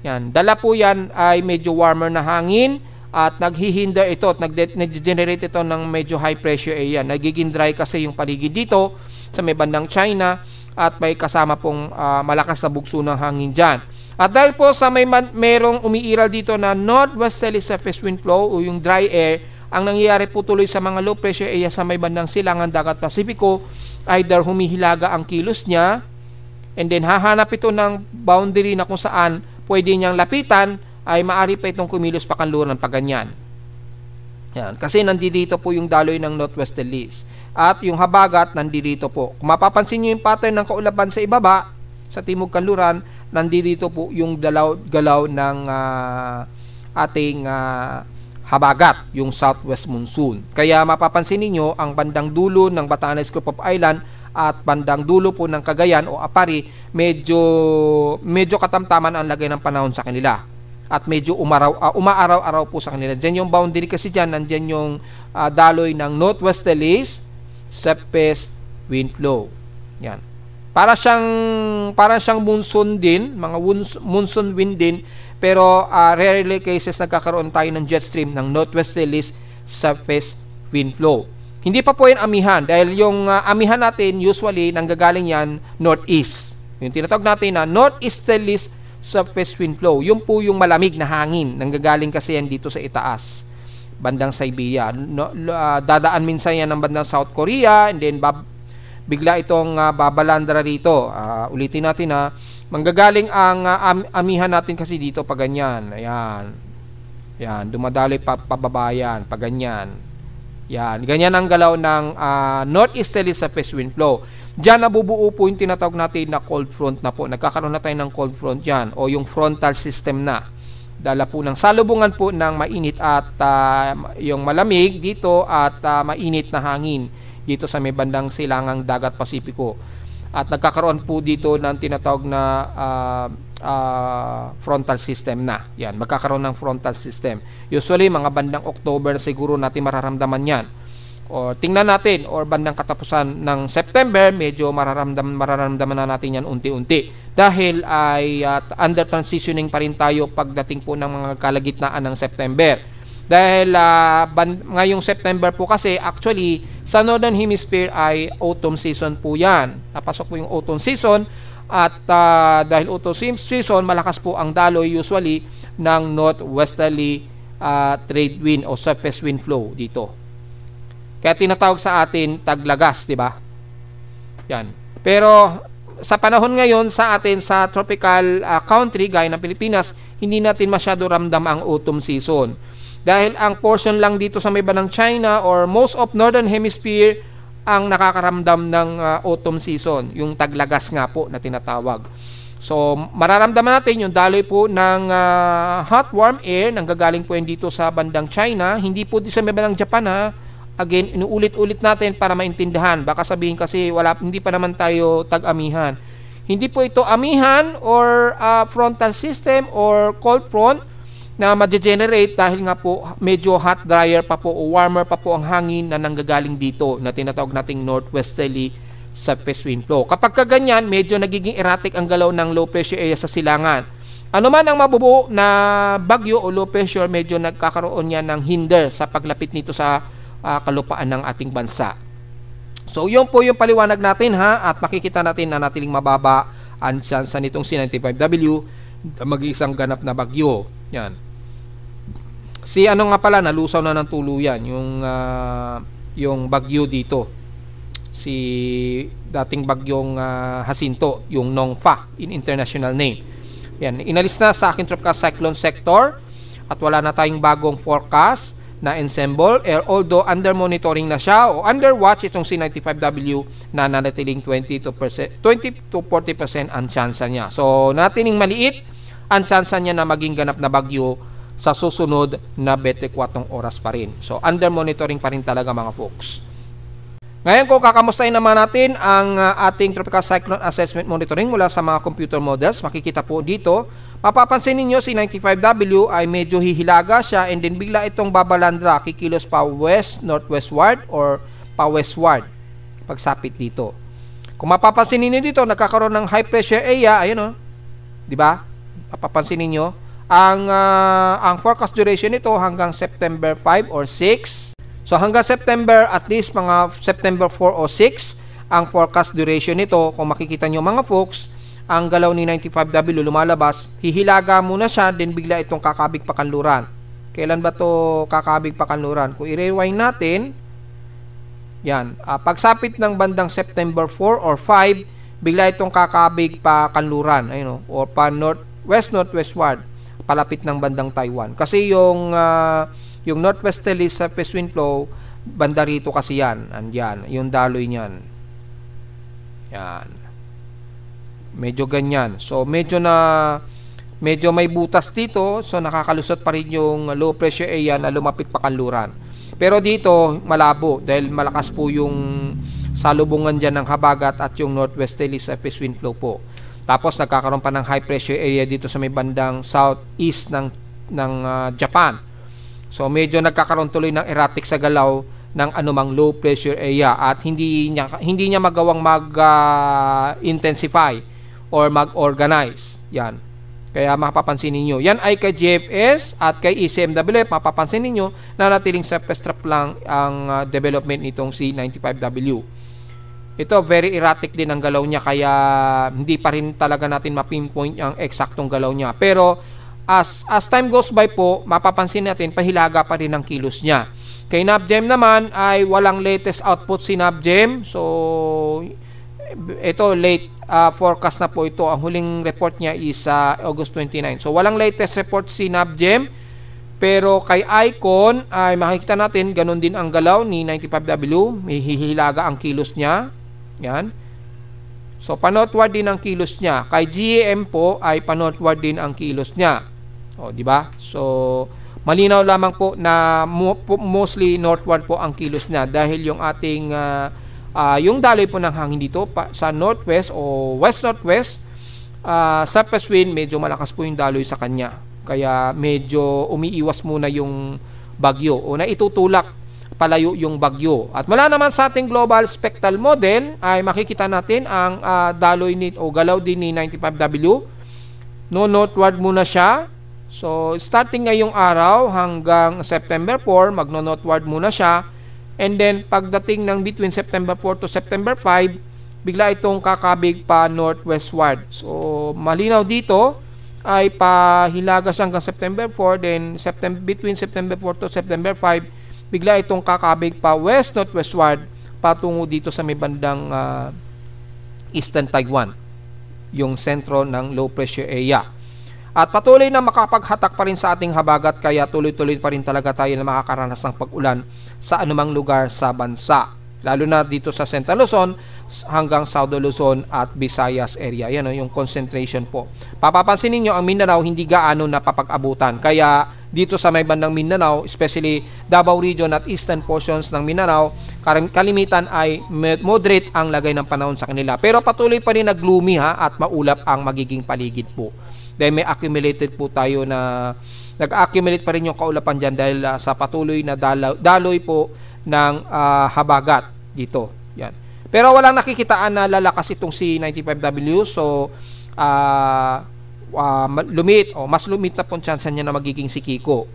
Yan, dala po yan ay medyo warmer na hangin at naghihinder ito at nag-generate ito ng medyo high pressure area. Nagiging dry kasi yung paligid dito sa may bandang China at may kasama pong malakas na bugso ng hangin dyan. At dahil po sa merong umiiral dito na northwesterly surface wind flow o yung dry air, ang nangyayari po tuloy sa mga low pressure area sa may bandang silangan dagat Pasipiko, either humihilaga ang kilos niya and then hahanap ito ng boundary na kung saan pwede niyang lapitan ay maaari pa itong kumilos pa kanluran pa ganyan. Yan. Kasi nandito po yung daloy ng northwesterlies at yung habagat nandito po. Kung mapapansin niyo yung pattern ng kaulapan sa ibaba sa timog kanluran, nandito po yung galaw ng ating habagat, yung southwest monsoon. Kaya mapapansin niyo ang bandang dulo ng Batanes Group of Island at bandang dulo po ng Cagayan o Apari, medyo katamtaman ang lagay ng panahon sa kanila. At medyo umaaraw-araw po sa kanila. Diyan yung boundary kasi dyan, nandyan yung daloy ng northwesterlies, southwest wind flow. Yan. Para siyang monsoon din, mga monsoon wind din, pero rarely cases nagkakaroon tayo ng jet stream ng northwesterlies, southwest wind flow. Hindi pa po yan amihan dahil yung amihan natin usually nanggagaling yan northeast. Yung tinatawag natin na northeasterlies, southwest wind flow. Yun po yung malamig na hangin. Nanggagaling kasi yan dito sa itaas, bandang Siberia. Dadaan minsan yan ng bandang South Korea and then bigla itong babalandra rito. Ulitin natin manggagaling ang amihan natin kasi dito pag ganyan. Ayan. Yan. Dumadaloy pababayan pag ganyan. Yan. Ganyan ang galaw ng northeasterly southwest wind flow. Diyan nabubuo po yung tinatawag natin na cold front na po. Nagkakaroon na tayo ng cold front dyan o yung frontal system na. Dala po ng salubungan po ng mainit at yung malamig dito at mainit na hangin dito sa may bandang silangang dagat Pasipiko. At nagkakaroon po dito ng tinatawag na frontal system na. Yan, magkakaroon ng frontal system. Usually, mga bandang October siguro natin mararamdaman yan. O tingnan natin, or bandang katapusan ng September, medyo mararamdaman na natin yan unti-unti. Dahil ay under transitioning pa rin tayo pagdating po ng mga kalagitnaan ng September. Dahil ngayong September po kasi, actually, sa Northern Hemisphere ay autumn season po yan. Napasok po yung autumn season at dahil autumn season, malakas po ang daloy usually ng northwesterly trade wind o southwest wind flow dito. Kaya tinatawag sa atin taglagas, di ba? Yan. Pero sa panahon ngayon sa atin sa tropical country gaya ng Pilipinas, hindi natin masyado ramdam ang autumn season. Dahil ang portion lang dito sa may bandang China or most of Northern Hemisphere ang nakakaramdam ng autumn season, yung taglagas nga po na tinatawag. So, mararamdaman natin yung daloy po ng hot warm air nang gagaling po yan dito sa bandang China, hindi po dito sa may bandang Japan Again, inuulit-ulit natin para maintindihan. Baka sabihin kasi hindi pa naman tayo tag-amihan. Hindi po ito amihan or frontal system or cold front na ma-generate dahil nga po medyo hot dryer pa po o warmer pa po ang hangin na nanggagaling dito na tinatawag nating northwesterly southwest wind flow. Kapag kaganyan, medyo nagiging erratic ang galaw ng low pressure area sa silangan. Ano man ang mabubuo na bagyo o low pressure, medyo nagkakaroon yan ng hinder sa paglapit nito sa kalupaan ng ating bansa. So, yun po yung paliwanag natin at makikita natin na natiling mababa ang chance nitong C95W mag-isang ganap na bagyo. Yan. Si ano nga pala, nalusaw na ng tuluyan yung bagyo dito. Si dating bagyong Jacinto, yung Nongfa in international name. Yan, inalis na sa aking tropical cyclone sector at wala na tayong bagong forecast na ensemble, although under monitoring na siya o under watch itong C95W na nanatiling 20 to 40% ang tsansa niya. So, natiling maliit ang tsansa niya na maging ganap na bagyo sa susunod na 24 oras pa rin. So, under monitoring pa rin talaga mga folks. Ngayon kung kakamustahin naman natin ang ating Tropical Cyclone Assessment Monitoring mula sa mga computer models, makikita po dito, mapapansin ninyo si 95W ay medyo hihilaga siya and then bigla itong babalandra, kikilos pa west-northwestward or pa westward pagsapit dito. Kung mapapansin ninyo dito, nagkakaroon ng high pressure area, ayun di ba? Mapapansin ninyo, ang forecast duration nito hanggang September 5 or 6. So hanggang September, at least mga September 4 o 6, ang forecast duration nito, kung makikita nyo mga folks, ang galaw ni 95W lumalabas, hihilaga muna siya, then bigla itong kakabig pakanluran. Kailan ba to kakabig pakanluran? Kung i-rewind natin, yan, pagsapit ng bandang September 4 or 5, bigla itong kakabig pakanluran, ayun, or pa northwestward, palapit ng bandang Taiwan. Kasi yung northwesterly southwest wind flow, banda rito kasi yan, andyan, yung daloy niyan. Yan. Medyo ganyan. So medyo may butas dito, so nakakalusot pa rin yung low pressure area na lumapit pa kanluran. Pero dito malabo dahil malakas po yung salubungan dyan ng habagat at yung northwesterly surface wind flow po. Tapos nagkakaroon pa ng high pressure area dito sa may bandang southeast ng Japan. So medyo nagkakaroon tuloy ng erratic sa galaw ng anumang low pressure area at hindi niya magawang mag-intensify or mag-organize. Yan. Kaya mapapansin niyo. Yan ay kay GFS at kay ECMWF, mapapansin niyo na natiling surface trap lang ang development nitong C95W. Ito, very erratic din ang galaw niya kaya hindi pa rin talaga natin mapinpoint ang eksaktong galaw niya. Pero as time goes by po, mapapansin natin pahilaga pa rin ang kilos niya. Kay NABGEM naman ay walang latest output si NABGEM. So ito late forecast na po ito. Ang huling report niya is August 29. So walang latest report si NABGEM. Pero kay Icon ay makikita natin ganun din ang galaw ni 95W. May hihilaga ang kilos niya. Yan. So panotward din ang kilos niya. Kay GEM po ay panotward din ang kilos niya. O, di ba? So malinaw lamang po na mostly northward po ang kilos niya dahil yung ating yung daloy po ng hangin dito sa northwest o west-northwest surface wind, medyo malakas po yung daloy sa kanya. Kaya medyo umiiwas muna yung bagyo o naitutulak palayo yung bagyo. At mula naman sa ating global spectral model ay makikita natin ang daloy o galaw din ni 95W. No northward muna siya. So starting ngayong araw hanggang September 4, magno-northward muna siya. And then pagdating ng between September 4 to September 5, bigla itong kakabig pa northwestward. So malinaw dito ay pahilagas hanggang September 4, then between September 4 to September 5, bigla itong kakabig pa west-northwestward patungo dito sa may bandang Eastern Taiwan, yung sentro ng low pressure area. At patuloy na makapaghatak pa rin sa ating habagat kaya tuloy-tuloy pa rin talaga tayo na makakaranas ng pag-ulan sa anumang lugar sa bansa. Lalo na dito sa Central Luzon hanggang South Luzon at Visayas area. Yan yung concentration po. Papapansin niyo ang Mindanao hindi gaano napapag-abutan. Kaya dito sa may bandang Mindanao, especially Davao Region at eastern portions ng Mindanao, kalimitan ay moderate ang lagay ng panahon sa kanila. Pero patuloy pa rin na gloomy at maulap ang magiging paligid po. Dahil may accumulated po tayo na nag-accumulate pa rin yung kaulapan dyan dahil sa patuloy na daloy po ng habagat dito. Yan. Pero walang nakikitaan na lalakas itong C95W. So, mas lumit na po chance niya na magiging si Kiko.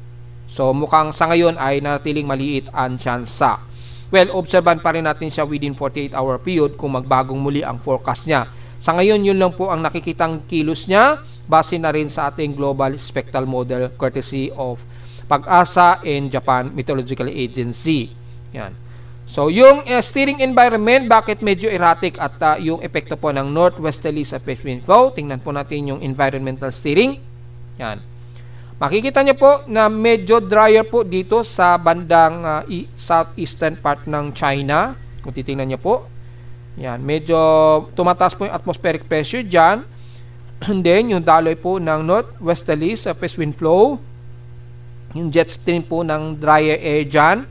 So mukhang sa ngayon ay natiling maliit ang tsansa. Well, obserban pa rin natin siya within 48-hour period kung magbagong muli ang forecast niya. Sa ngayon, yun lang po ang nakikitang kilos niya base na rin sa ating global spectral model courtesy of Pag-asa and Japan Meteorological Agency. Yan. So, yung steering environment, bakit medyo erratic at yung epekto po ng northwesterly surface wind flow. Tingnan po natin yung environmental steering. Yan. Makikita niyo po na medyo drier po dito sa bandang southeastern part ng China. Kung titingnan niyo po. Yan. Medyo tumataas po yung atmospheric pressure dyan. And then, yung daloy po ng northwesterly surface wind flow. Yung jet stream po ng drier air dyan.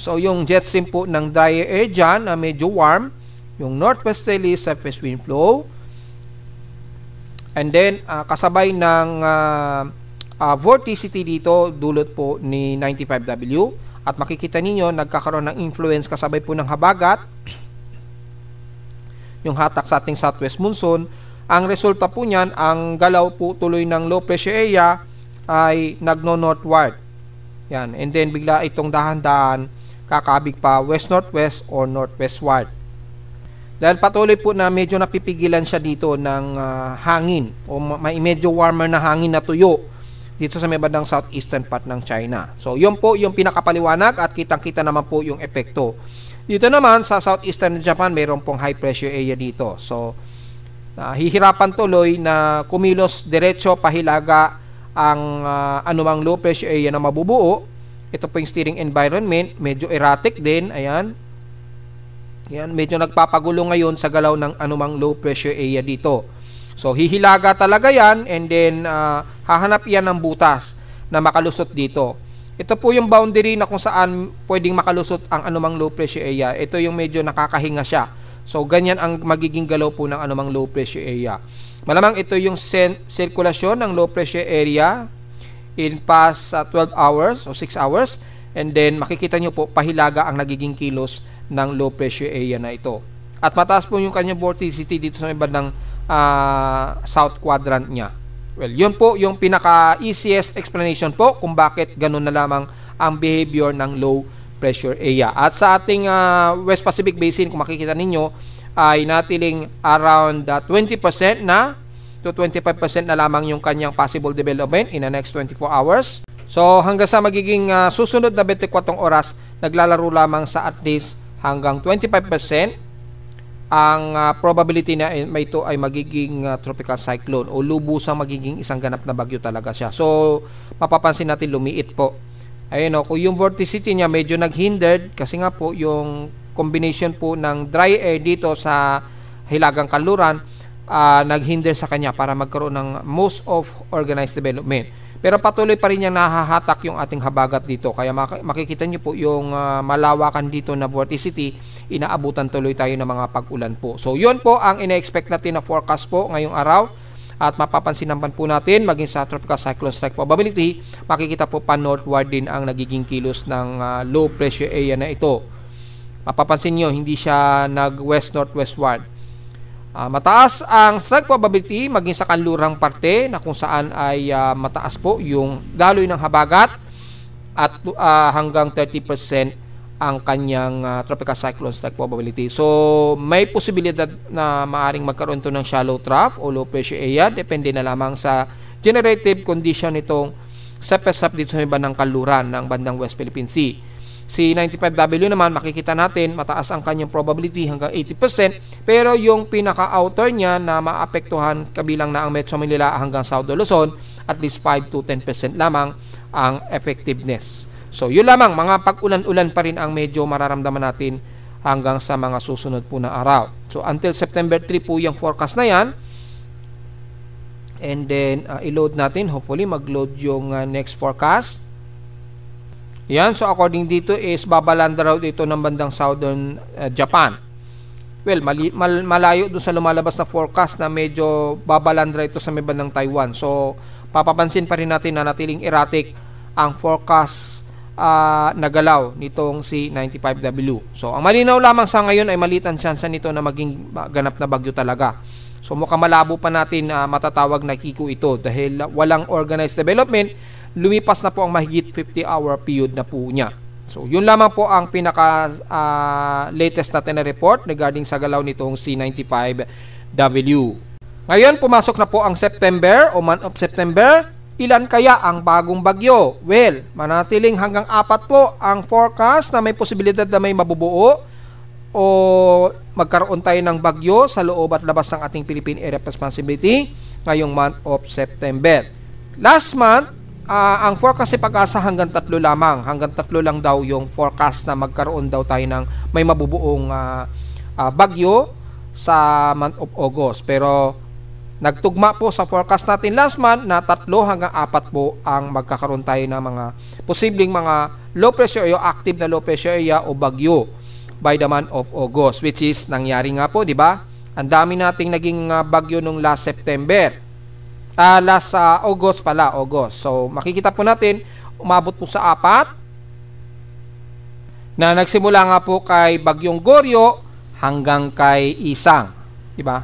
So, yung jet stream po ng drier air dyan na medyo warm, yung northwesterly surface wind flow. And then, kasabay ng vorticity dito, dulot po ni 95W. At makikita ninyo, nagkakaroon ng influence kasabay po ng habagat. Yung hatak sa ating southwest monsoon. Ang resulta po niyan, ang galaw po tuloy ng low pressure area ay nagno-northward. Yan. And then, bigla itong dahan-dahan kakabig pa west-northwest or northwestward. Dahil patuloy po na medyo napipigilan siya dito ng hangin o may medyo warmer na hangin na tuyo dito sa may bandang southeastern part ng China. So, yun po yung pinakapaliwanag at kitang-kita naman po yung epekto. Dito naman sa southeastern Japan, mayroon pong high pressure area dito. So, hihirapan tuloy na kumilos diretso pahilaga ang anumang low pressure area na mabubuo. Ito po yung steering environment, medyo erratic din, ayan. Yan, medyo nagpapagulo ngayon sa galaw ng anumang low pressure area dito. So hihilaga talaga yan, and then hahanap yan ng butas na makalusot dito. Ito po yung boundary na kung saan pwedeng makalusot ang anumang low pressure area. Ito yung medyo nakakahinga siya. So ganyan ang magiging galaw po ng anumang low pressure area. Malamang ito yung sirkulasyon ng low pressure area in past 12 hours o 6 hours. And then makikita nyo po pahilaga ang nagiging kilos ng low pressure area na ito. At mataas po yung kanyang vorticity dito sa may bandang south quadrant niya. Well, yun po yung pinaka-easiest explanation po kung bakit ganun na lamang ang behavior ng low pressure area. At sa ating West Pacific Basin, kung makikita ninyo, ay natiling around 20% na to 25% na lamang yung kanyang possible development in the next 24 hours. So hanggang sa magiging susunod na 24 oras, naglalaro lamang sa at least hanggang 25% ang probability na ito ay magiging tropical cyclone o lubusang magiging isang ganap na bagyo talaga siya. So mapapansin natin lumiit po. Ayun o, kung yung vorticity niya medyo naghindered kasi nga po yung combination po ng dry air dito sa hilagang kanluran naghinder sa kanya para magkaroon ng most of organized development. Pero patuloy pa rin niyang nahahatak yung ating habagat dito. Kaya makikita niyo po yung malawakan dito na vorticity, inaabutan tuloy tayo ng mga pag-ulan po. So yun po ang ina-expect natin na forecast po ngayong araw. At mapapansin naman po natin, maging sa tropical cyclone strike probability, makikita po pa northward din ang nagiging kilos ng low pressure area na ito. Mapapansin nyo, hindi siya nag-west-northwestward. Mataas ang strike probability maging sa kanlurang parte na kung saan ay mataas po yung daloy ng habagat at hanggang 30% ang kanyang tropical cyclone strike probability. So may posibilidad na maaring magkaroon to ng shallow trough o low pressure area, depende na lamang sa generative condition nitong sepesap dito sa bandang kanluran ng bandang West Philippine Sea. Si 95W naman, makikita natin mataas ang kanyang probability hanggang 80%, pero yung pinaka-outer niya na maapektuhan kabilang na ang Metro Manila hanggang South Luzon, at least 5 to 10% lamang ang effectiveness. So yun lamang, mga pag-ulan-ulan pa rin ang medyo mararamdaman natin hanggang sa mga susunod po na araw. So until September 3 po yung forecast na yan. And then i-load natin, hopefully mag-load yung next forecast. Yan, so according dito is babalanda raw dito ng bandang southern Japan. Well, malayo doon sa lumalabas na forecast na medyo babalandra ito sa may bandang Taiwan. So papapansin pa rin natin na natiling erratic ang forecast na galaw nitong si 95W. So ang malinaw lamang sa ngayon ay maliit ang tsansa nito na maging ganap na bagyo talaga. So mukhang malabo pa natin matatawag na Kiko ito dahil walang organized development. Lumipas na po ang mahigit 50-hour period na po niya. So yun lamang po ang pinaka latest natin na report regarding sa galaw nitong C95W. Ngayon pumasok na po ang September o month of September. Ilan kaya ang bagong bagyo? Well, manatiling hanggang 4 po ang forecast na may posibilidad na may mabubuo o magkaroon tayo ng bagyo sa loob at labas ng ating Philippine Area of Responsibility ngayong month of September. Last month, ang forecast ay pag-asa hanggang 3 lamang. Hanggang 3 lang daw yung forecast na magkaroon daw tayo ng may mabubuong bagyo sa month of August. Pero nagtugma po sa forecast natin last month na 3 hanggang 4 po ang magkakaroon tayo ng mga posibleng mga low pressure area, active na low pressure area o bagyo by the month of August, which is nangyari nga po, di ba? Ang dami nating naging bagyo nung last September. Last August pala, August. So makikita po natin, umabot po sa 4 na nagsimula nga po kay Bagyong Goryo hanggang kay Isang, di ba?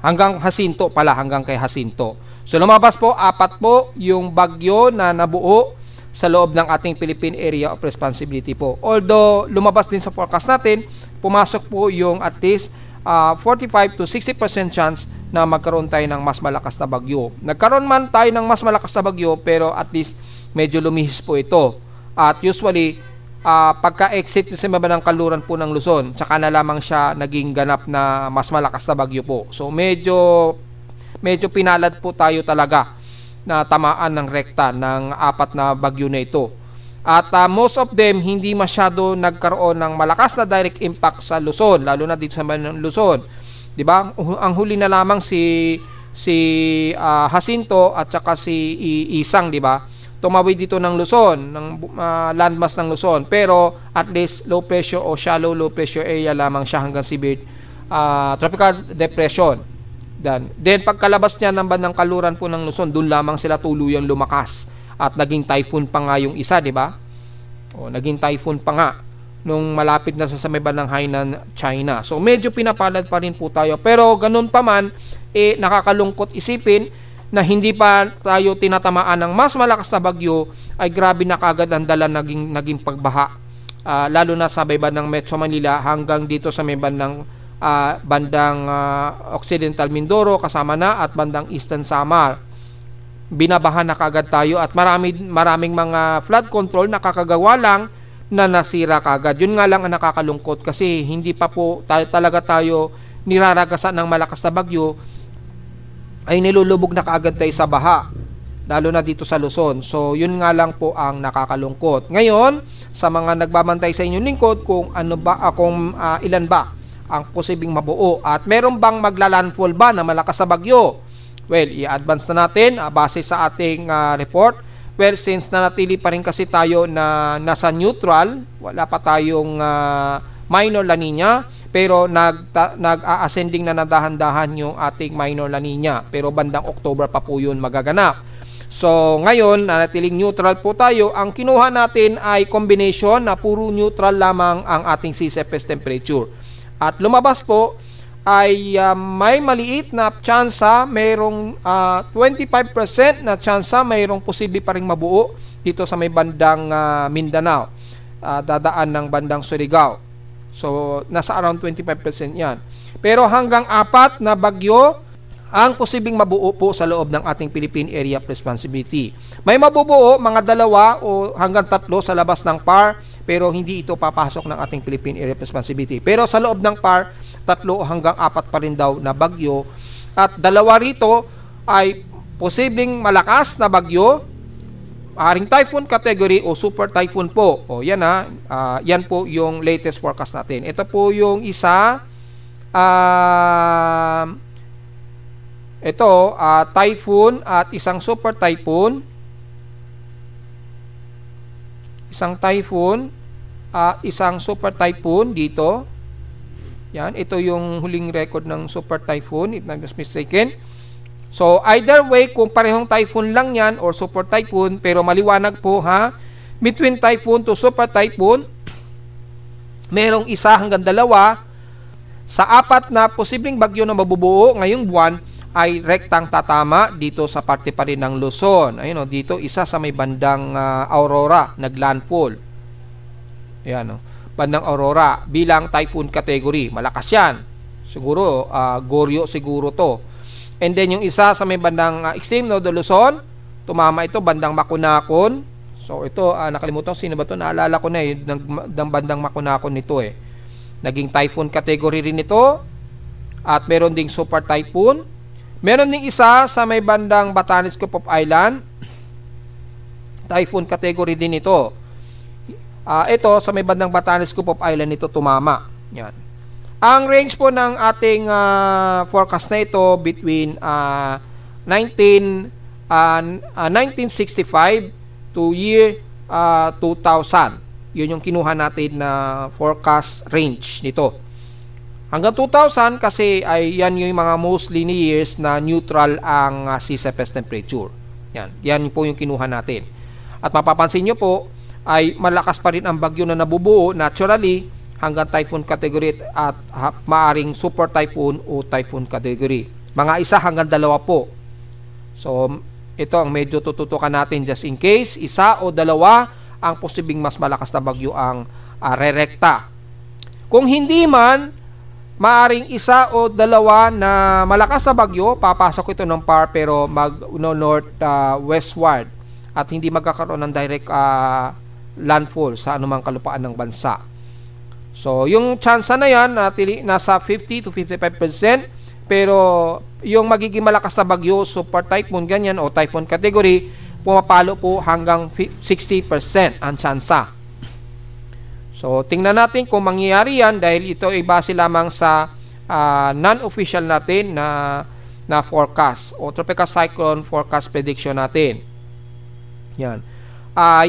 Hanggang Jacinto pala, hanggang kay Jacinto. So lumabas po 4 po yung bagyo na nabuo sa loob ng ating Philippine Area of Responsibility po. Although lumabas din sa forecast natin, pumasok po yung at least 45 to 60% chance na magkaroon tayo ng mas malakas na bagyo. Nagkaroon man tayo ng mas malakas na bagyo, pero at least medyo lumihis po ito. At usually, pagka-exit sa baba ng kanluran po ng Luzon, tsaka na lamang siya naging ganap na mas malakas na bagyo po. So medyo pinalad po tayo talaga na tamaan ng rekta ng 4 na bagyo na ito. At most of them hindi masyado nagkaroon ng malakas na direct impact sa Luzon, lalo na dito sa Luzon. 'Di ba? Ang huli na lamang si Jacinto at saka si Isang, 'di ba? Tumawid dito ng Luzon, ng landmass ng Luzon, pero at least low pressure o shallow low pressure area lamang siya hanggang severe tropical depression. Then pagkalabas niya ng bandang kaluran po ng Luzon, doon lamang sila tuluyang lumakas. At naging typhoon pa nga yung isa, di ba? O, naging typhoon pa nga nung malapit na sa may bandang Hainan, China. So, medyo pinapalad pa rin po tayo. Pero, ganun pa man, nakakalungkot isipin na hindi pa tayo tinatamaan ng mas malakas na bagyo, ay grabe na kagad ang dala naging pagbaha. Lalo na sa may bandang Metro Manila hanggang dito sa may bandang Occidental Mindoro, kasama na, at bandang Eastern Samar. Binabahan na kagad tayo at maraming mga flood control na kakagawa lang na nasira kagad. Yun nga lang ang nakakalungkot kasi hindi pa po talaga tayo niraragasan ng malakas na bagyo, ay nilulubog na kaagad tayo sa baha, lalo na dito sa Luzon. So yun nga lang po ang nakakalungkot. Ngayon, sa mga nagbabantay sa inyong lingkod, kung ilan ba ang posibleng mabuo at meron bang maglalandfall ba na malakas na bagyo? Well, i-advance na natin base sa ating report. Well, since nanatili pa rin kasi tayo na nasa neutral, wala pa tayong minor La Nina, pero nag-ascending na nadahan-dahan yung ating minor La Nina. Pero bandang October pa po yun magaganap. So, ngayon, nanatiling neutral po tayo. Ang kinuha natin ay combination na puro neutral lamang ang ating sea surface temperature. At lumabas po ay may maliit na tsansa, mayroong 25% na tsansa, mayroong posible pa rin mabuo dito sa may bandang Mindanao, dadaan ng bandang Surigao. So, nasa around 25% yan. Pero hanggang 4 na bagyo ang posibleng mabuo po sa loob ng ating Philippine Area of Responsibility. May mabubuo mga 2 o hanggang 3 sa labas ng PAR, pero hindi ito papasok ng ating Philippine Area of Responsibility. Pero sa loob ng PAR, 3 hanggang 4 pa rin daw na bagyo. At 2 rito ay posibleng malakas na bagyo, haring typhoon category o super typhoon po. O yan yan po yung latest forecast natin. Ito po yung isa, typhoon at isang super typhoon. Isang typhoon at isang super typhoon dito. Yan, ito yung huling record ng super typhoon, if not mistaken. So, either way, kung parehong typhoon lang yan or super typhoon, pero maliwanag po between typhoon to super typhoon, merong 1 hanggang 2 sa 4 na posibleng bagyo na mabubuo ngayong buwan ay rektang tatama dito sa parte pa rin ng Luzon. Ayun dito isa sa may bandang Aurora, naglandfall. Ayan bandang Aurora bilang typhoon category. Malakas yan. Siguro, Goryo siguro to. And then yung isa sa may bandang extreme northern Luzon, tumama ito bandang Makunakon. So ito, nakalimutan sino ba ito? Naalala ko na ng bandang Makunakon nito Naging typhoon category rin ito. At meron ding super typhoon. Meron ding isa sa may bandang Batanes Group of Island. Typhoon category din ito. Ito sa may bandang Batanes Group of Island ito tumama. Yan. Ang range po ng ating forecast na ito between 1965 to year 2000. Yun yung kinuha natin na forecast range nito. Hanggang 2000 kasi ay yan yung mga mostly years na neutral ang sea surface temperature. Yan po yung kinuha natin. At mapapansin nyo po ay malakas pa rin ang bagyo na nabubuo naturally hanggang typhoon category at maaring super typhoon o typhoon category. Mga 1 hanggang 2 po. So, ito ang medyo tututukan natin just in case 1 o 2 ang posibleng mas malakas na bagyo ang rerekta. Kung hindi man, maaring 1 o 2 na malakas na bagyo, papasok ito ng PAR pero north westward at hindi magkakaroon ng direct landfall sa anumang kalupaan ng bansa. So, yung tsansa na yan, nasa 50 to 55%, pero yung magiging malakas na bagyo, super typhoon, ganyan, o typhoon category, pumapalo po hanggang 60% ang tsansa. So, tingnan natin kung mangyayari yan dahil ito ay base lamang sa non-official natin na forecast o tropical cyclone forecast prediction natin. Yan.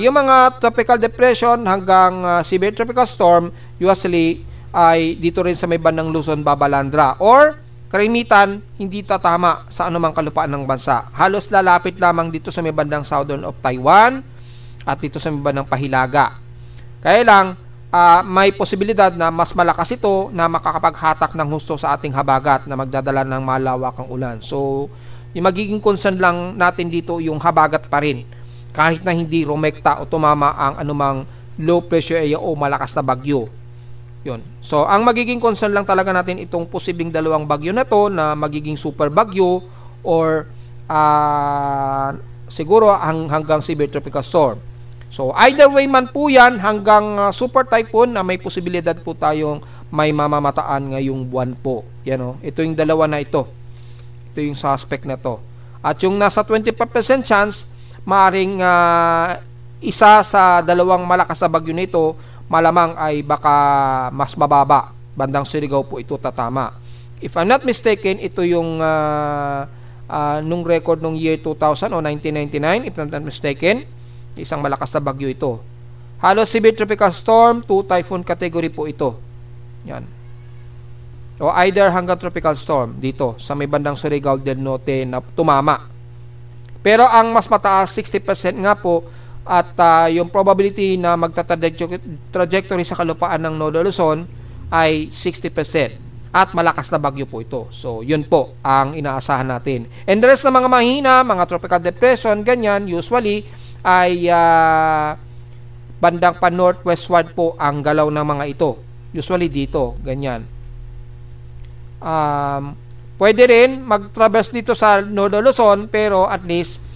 Yung mga tropical depression hanggang severe tropical storm usually ay dito rin sa may bandang Luzon, Babalandra or karimitan hindi tatama sa anumang kalupaan ng bansa. Halos lalapit lamang dito sa may bandang southern of Taiwan at dito sa may bandang Pahilaga. Kaya lang, may posibilidad na mas malakas ito na makakapaghatak ng husto sa ating habagat na magdadala ng malawakang ulan. So, yung magiging concern lang natin dito yung habagat pa rin. Kahit na hindi rumekta o tumama ang anumang low pressure area o malakas na bagyo. Yun. So, ang magiging concern lang talaga natin itong posibleng dalawang bagyo na to na magiging super bagyo or siguro hanggang severe tropical storm. So, either way man po yan hanggang super typhoon na may posibilidad po tayong may mamamataan ngayong buwan po. Yan o. Ito yung dalawa na ito. Ito yung suspect na to. At yung nasa 25% chance, maaring isa sa dalawang malakas na bagyo nito malamang ay baka mas mababa. Bandang Surigao po ito tatama. If I'm not mistaken, ito yung nung record nung year 2000 o 1999, if I'm not mistaken, isang malakas na bagyo ito. Halos severe tropical storm, 2 typhoon category po ito. Yan. O either hanggang tropical storm dito sa may bandang Surigao del Norte na tumama. Pero ang mas mataas, 60% nga po, at yung probability na magta-trajectory sa kalupaan ng Northern Luzon ay 60%. At malakas na bagyo po ito. So, yun po ang inaasahan natin. And the rest na mga mahina, mga tropical depression, ganyan, usually ay bandang pa-northwestward po ang galaw ng mga ito. Usually dito, ganyan. Pwede rin mag-traverse dito sa Northern Luzon, pero at least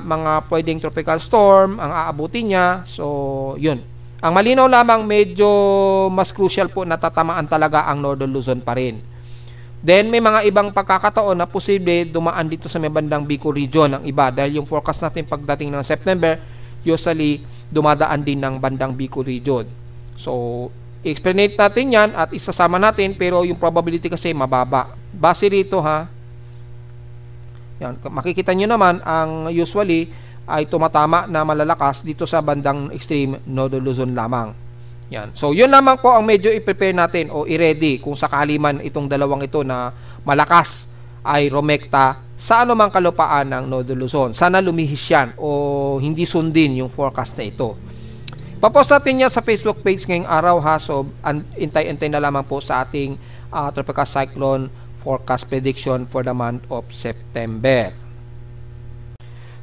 mga pwedeng tropical storm ang aabutin niya. So, yun. Ang malinaw lamang, medyo mas crucial po na tatamaan talaga ang Northern Luzon pa rin. Then, may mga ibang pagkakataon na posible dumaan dito sa may bandang Bicol region ang iba. Dahil yung forecast natin pagdating ng September, usually dumadaan din ng bandang Bicol region. So, i-explanate natin yan at isasama natin, pero yung probability kasi mababa. Base rito ha, yan, makikita nyo naman ang usually ay tumatama na malalakas dito sa bandang extreme Northern Luzon lamang. Yan. So, yun lamang po ang medyo i-prepare natin o i-ready kung sakali man itong dalawang ito na malakas ay rumekta sa anumang kalupaan ng Northern Luzon. Sana lumihis yan o hindi sundin yung forecast na ito. Papost natin yan sa Facebook page ngayong araw ha. So, intay-intay na lamang po sa ating tropical cyclone forecast prediction for the month of September.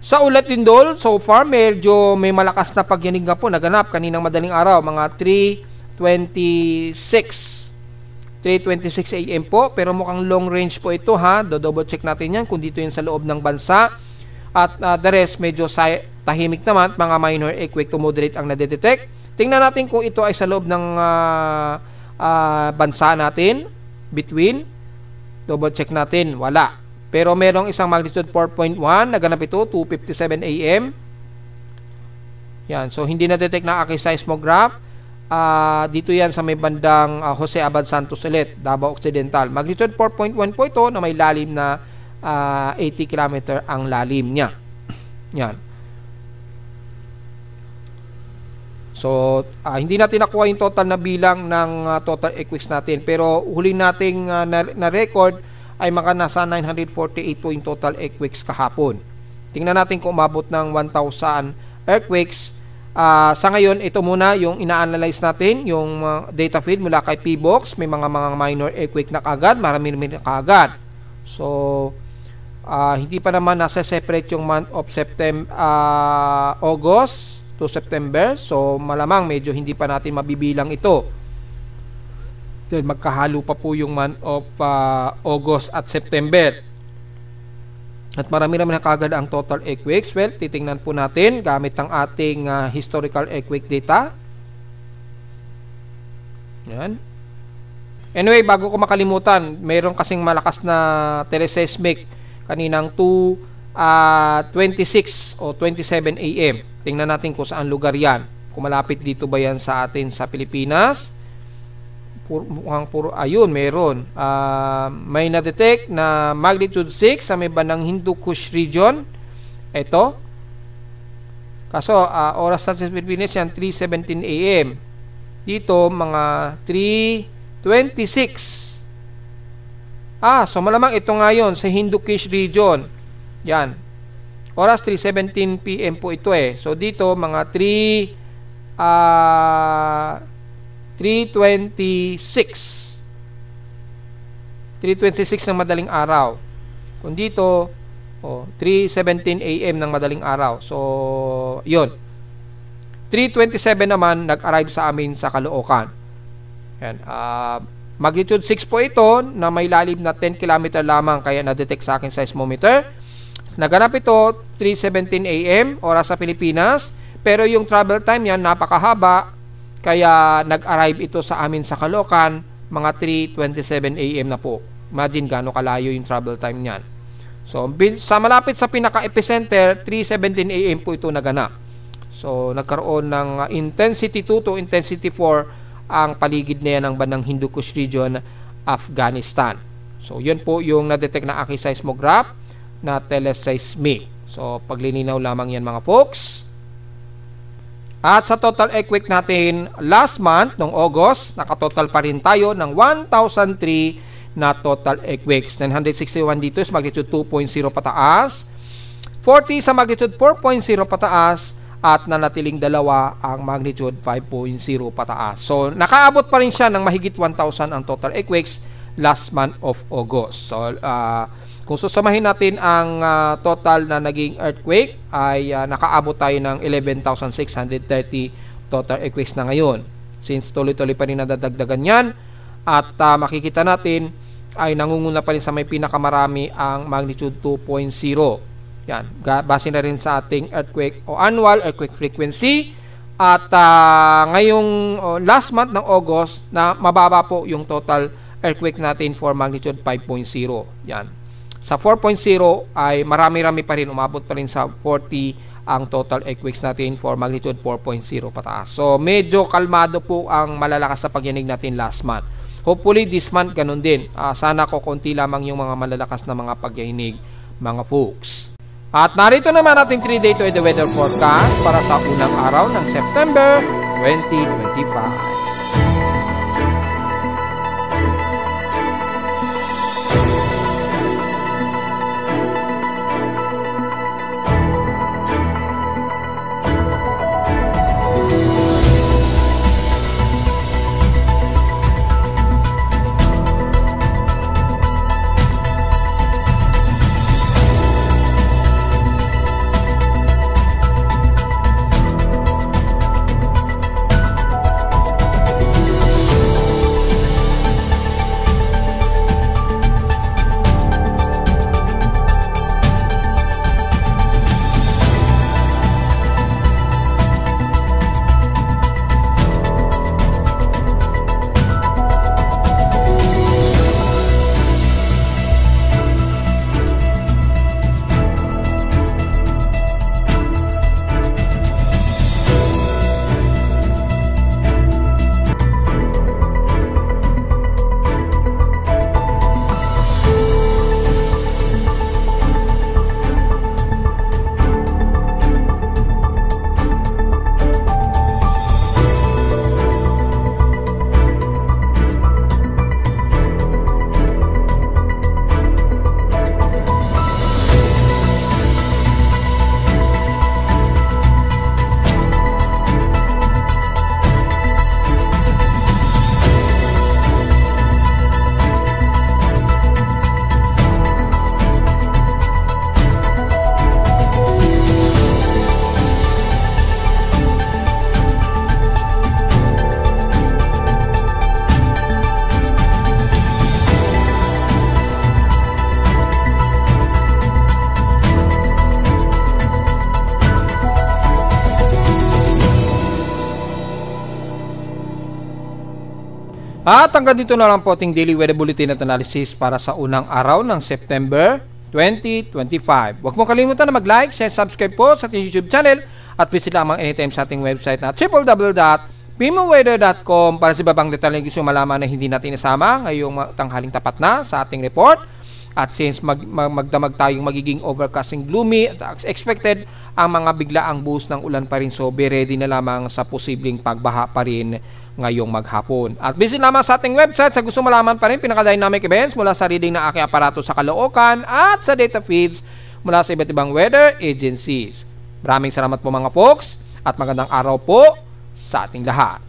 Sa Ulat Lindol, so far medyo may malakas na pagyanig nga po naganap kaninang madaling araw, mga 3:26 AM po, pero mukhang long range po ito ha. Do-double check natin yan kung dito yun sa loob ng bansa. At the rest medyo tahimik naman, mga minor earthquake to moderate ang nadedetect. Tingnan natin kung ito ay sa loob ng bansa natin, between. Double check natin, wala. Pero merong isang magnitude 4.1, naganap ito, 2:57 AM. Yan, so hindi na-detect na aking seismograph. Dito yan sa may bandang Jose Abad Santos ulit, Davao Occidental. Magnitude 4.1 po ito na may lalim na 80 km ang lalim niya. Yan. So, hindi natin nakuha yung total na bilang ng total earthquakes natin. Pero huli nating na-record ay mga nasa 948 po yung total earthquakes kahapon. Tingnan natin kung umabot ng 1,000 earthquakes. Sa ngayon, ito muna yung ina-analyze natin, yung data feed mula kay PBOX. May mga minor earthquake na kaagad, marami na kaagad. So, hindi pa naman nasa-separate yung month of August to September. So, malamang medyo hindi pa natin mabibilang ito. Then, magkahalo pa po yung month of August at September. At marami naman na kaagad ang total earthquakes. Well, titingnan po natin gamit ang ating historical earthquake data. Yan. Anyway, bago ko makalimutan, mayroon kasing malakas na teleseismic kaninang 2 26 o 27 AM. Tingnan natin kung saan lugar yan. Kung malapit dito ba yan sa atin sa Pilipinas. Ayun, meron. May na-detect na magnitude 6 sa may bandang Hindu Kush region. Ito. Kaso, oras natin sa Pilipinas yan, 3:17 AM. Dito, mga 3:26. So malamang ito nga yun sa Hindu Kush region. Yan. Oras 3:17 PM po ito eh. So dito mga 3:26 ng madaling araw. Kung dito 3:17 AM ng madaling araw. So yun. 3:27 naman nag-arrive sa amin sa Caloocan. Yan. Magnitude 6 po ito na may lalim na 10 km lamang kaya na-detect sa akin seismometer. Naganap ito 3:17 AM oras sa Pilipinas, pero yung travel time yan napakahaba kaya nag-arrive ito sa amin sa Caloocan mga 3:27 AM na po. Imagine gaano kalayo yung travel time niyan. So sa malapit sa pinaka-epicenter 3:17 AM po ito naganap. So nagkaroon ng intensity 2 to intensity 4 ang paligid niya ng bandang Hindu Kush region, Afghanistan. So yun po yung na-detect na aking seismograph na teleseismic. So paglilinaw lamang yan mga folks. At sa total earthquake natin last month, noong August, nakatotal pa rin tayo ng 1,003 na total earthquakes. 961 dito is magnitude 2.0 pataas, 40 sa magnitude 4.0 pataas, at nanatiling dalawa ang magnitude 5.0 pataas. So nakaabot pa rin siya ng mahigit 1,000 ang total earthquakes last month of August. So kung susamahin natin ang total na naging earthquake ay nakaabot tayo ng 11,630 total earthquakes na ngayon. Since tuloy-tuloy pa rin nadadagdagan yan at makikita natin ay nangunguna pa rin sa may pinakamarami ang magnitude 2.0. Yan, base na rin sa ating earthquake o annual earthquake frequency at ngayong last month ng August na mababa po yung total earthquake natin for magnitude 5.0. Yan. Sa 4.0 ay marami-rami pa rin, umabot pa rin sa 40 ang total earthquakes natin for magnitude 4.0 pataas. So medyo kalmado po ang malalakas sa pagyanig natin last month. Hopefully this month ganun din. Sana ko konti lamang yung mga malalakas na mga pagyanig mga folks. At narito naman ating 3-day to the weather forecast para sa unang araw ng September 2025. At hanggang dito na lang po ating daily weather bulletin at analysis para sa unang araw ng September 2025. Huwag mo kalimutan na mag-like, share, subscribe po sa ating YouTube channel at visit lamang anytime sa ating website na www.pimoweather.com para sa ibang detalye gusto malaman na hindi natin isama ngayong tanghaling tapat na sa ating report. At since magdamag tayong magiging overcasting gloomy at expected ang mga biglaang buhos ng ulan pa rin, so be ready na lamang sa posibleng pagbaha pa rin ngayong maghapon. At visit lamang sa ating website sa gusto malaman pa rin pinaka-dynamic events mula sa reading ng aking aparato sa Caloocan at sa data feeds mula sa iba't ibang weather agencies. Maraming salamat po mga folks at magandang araw po sa ating lahat.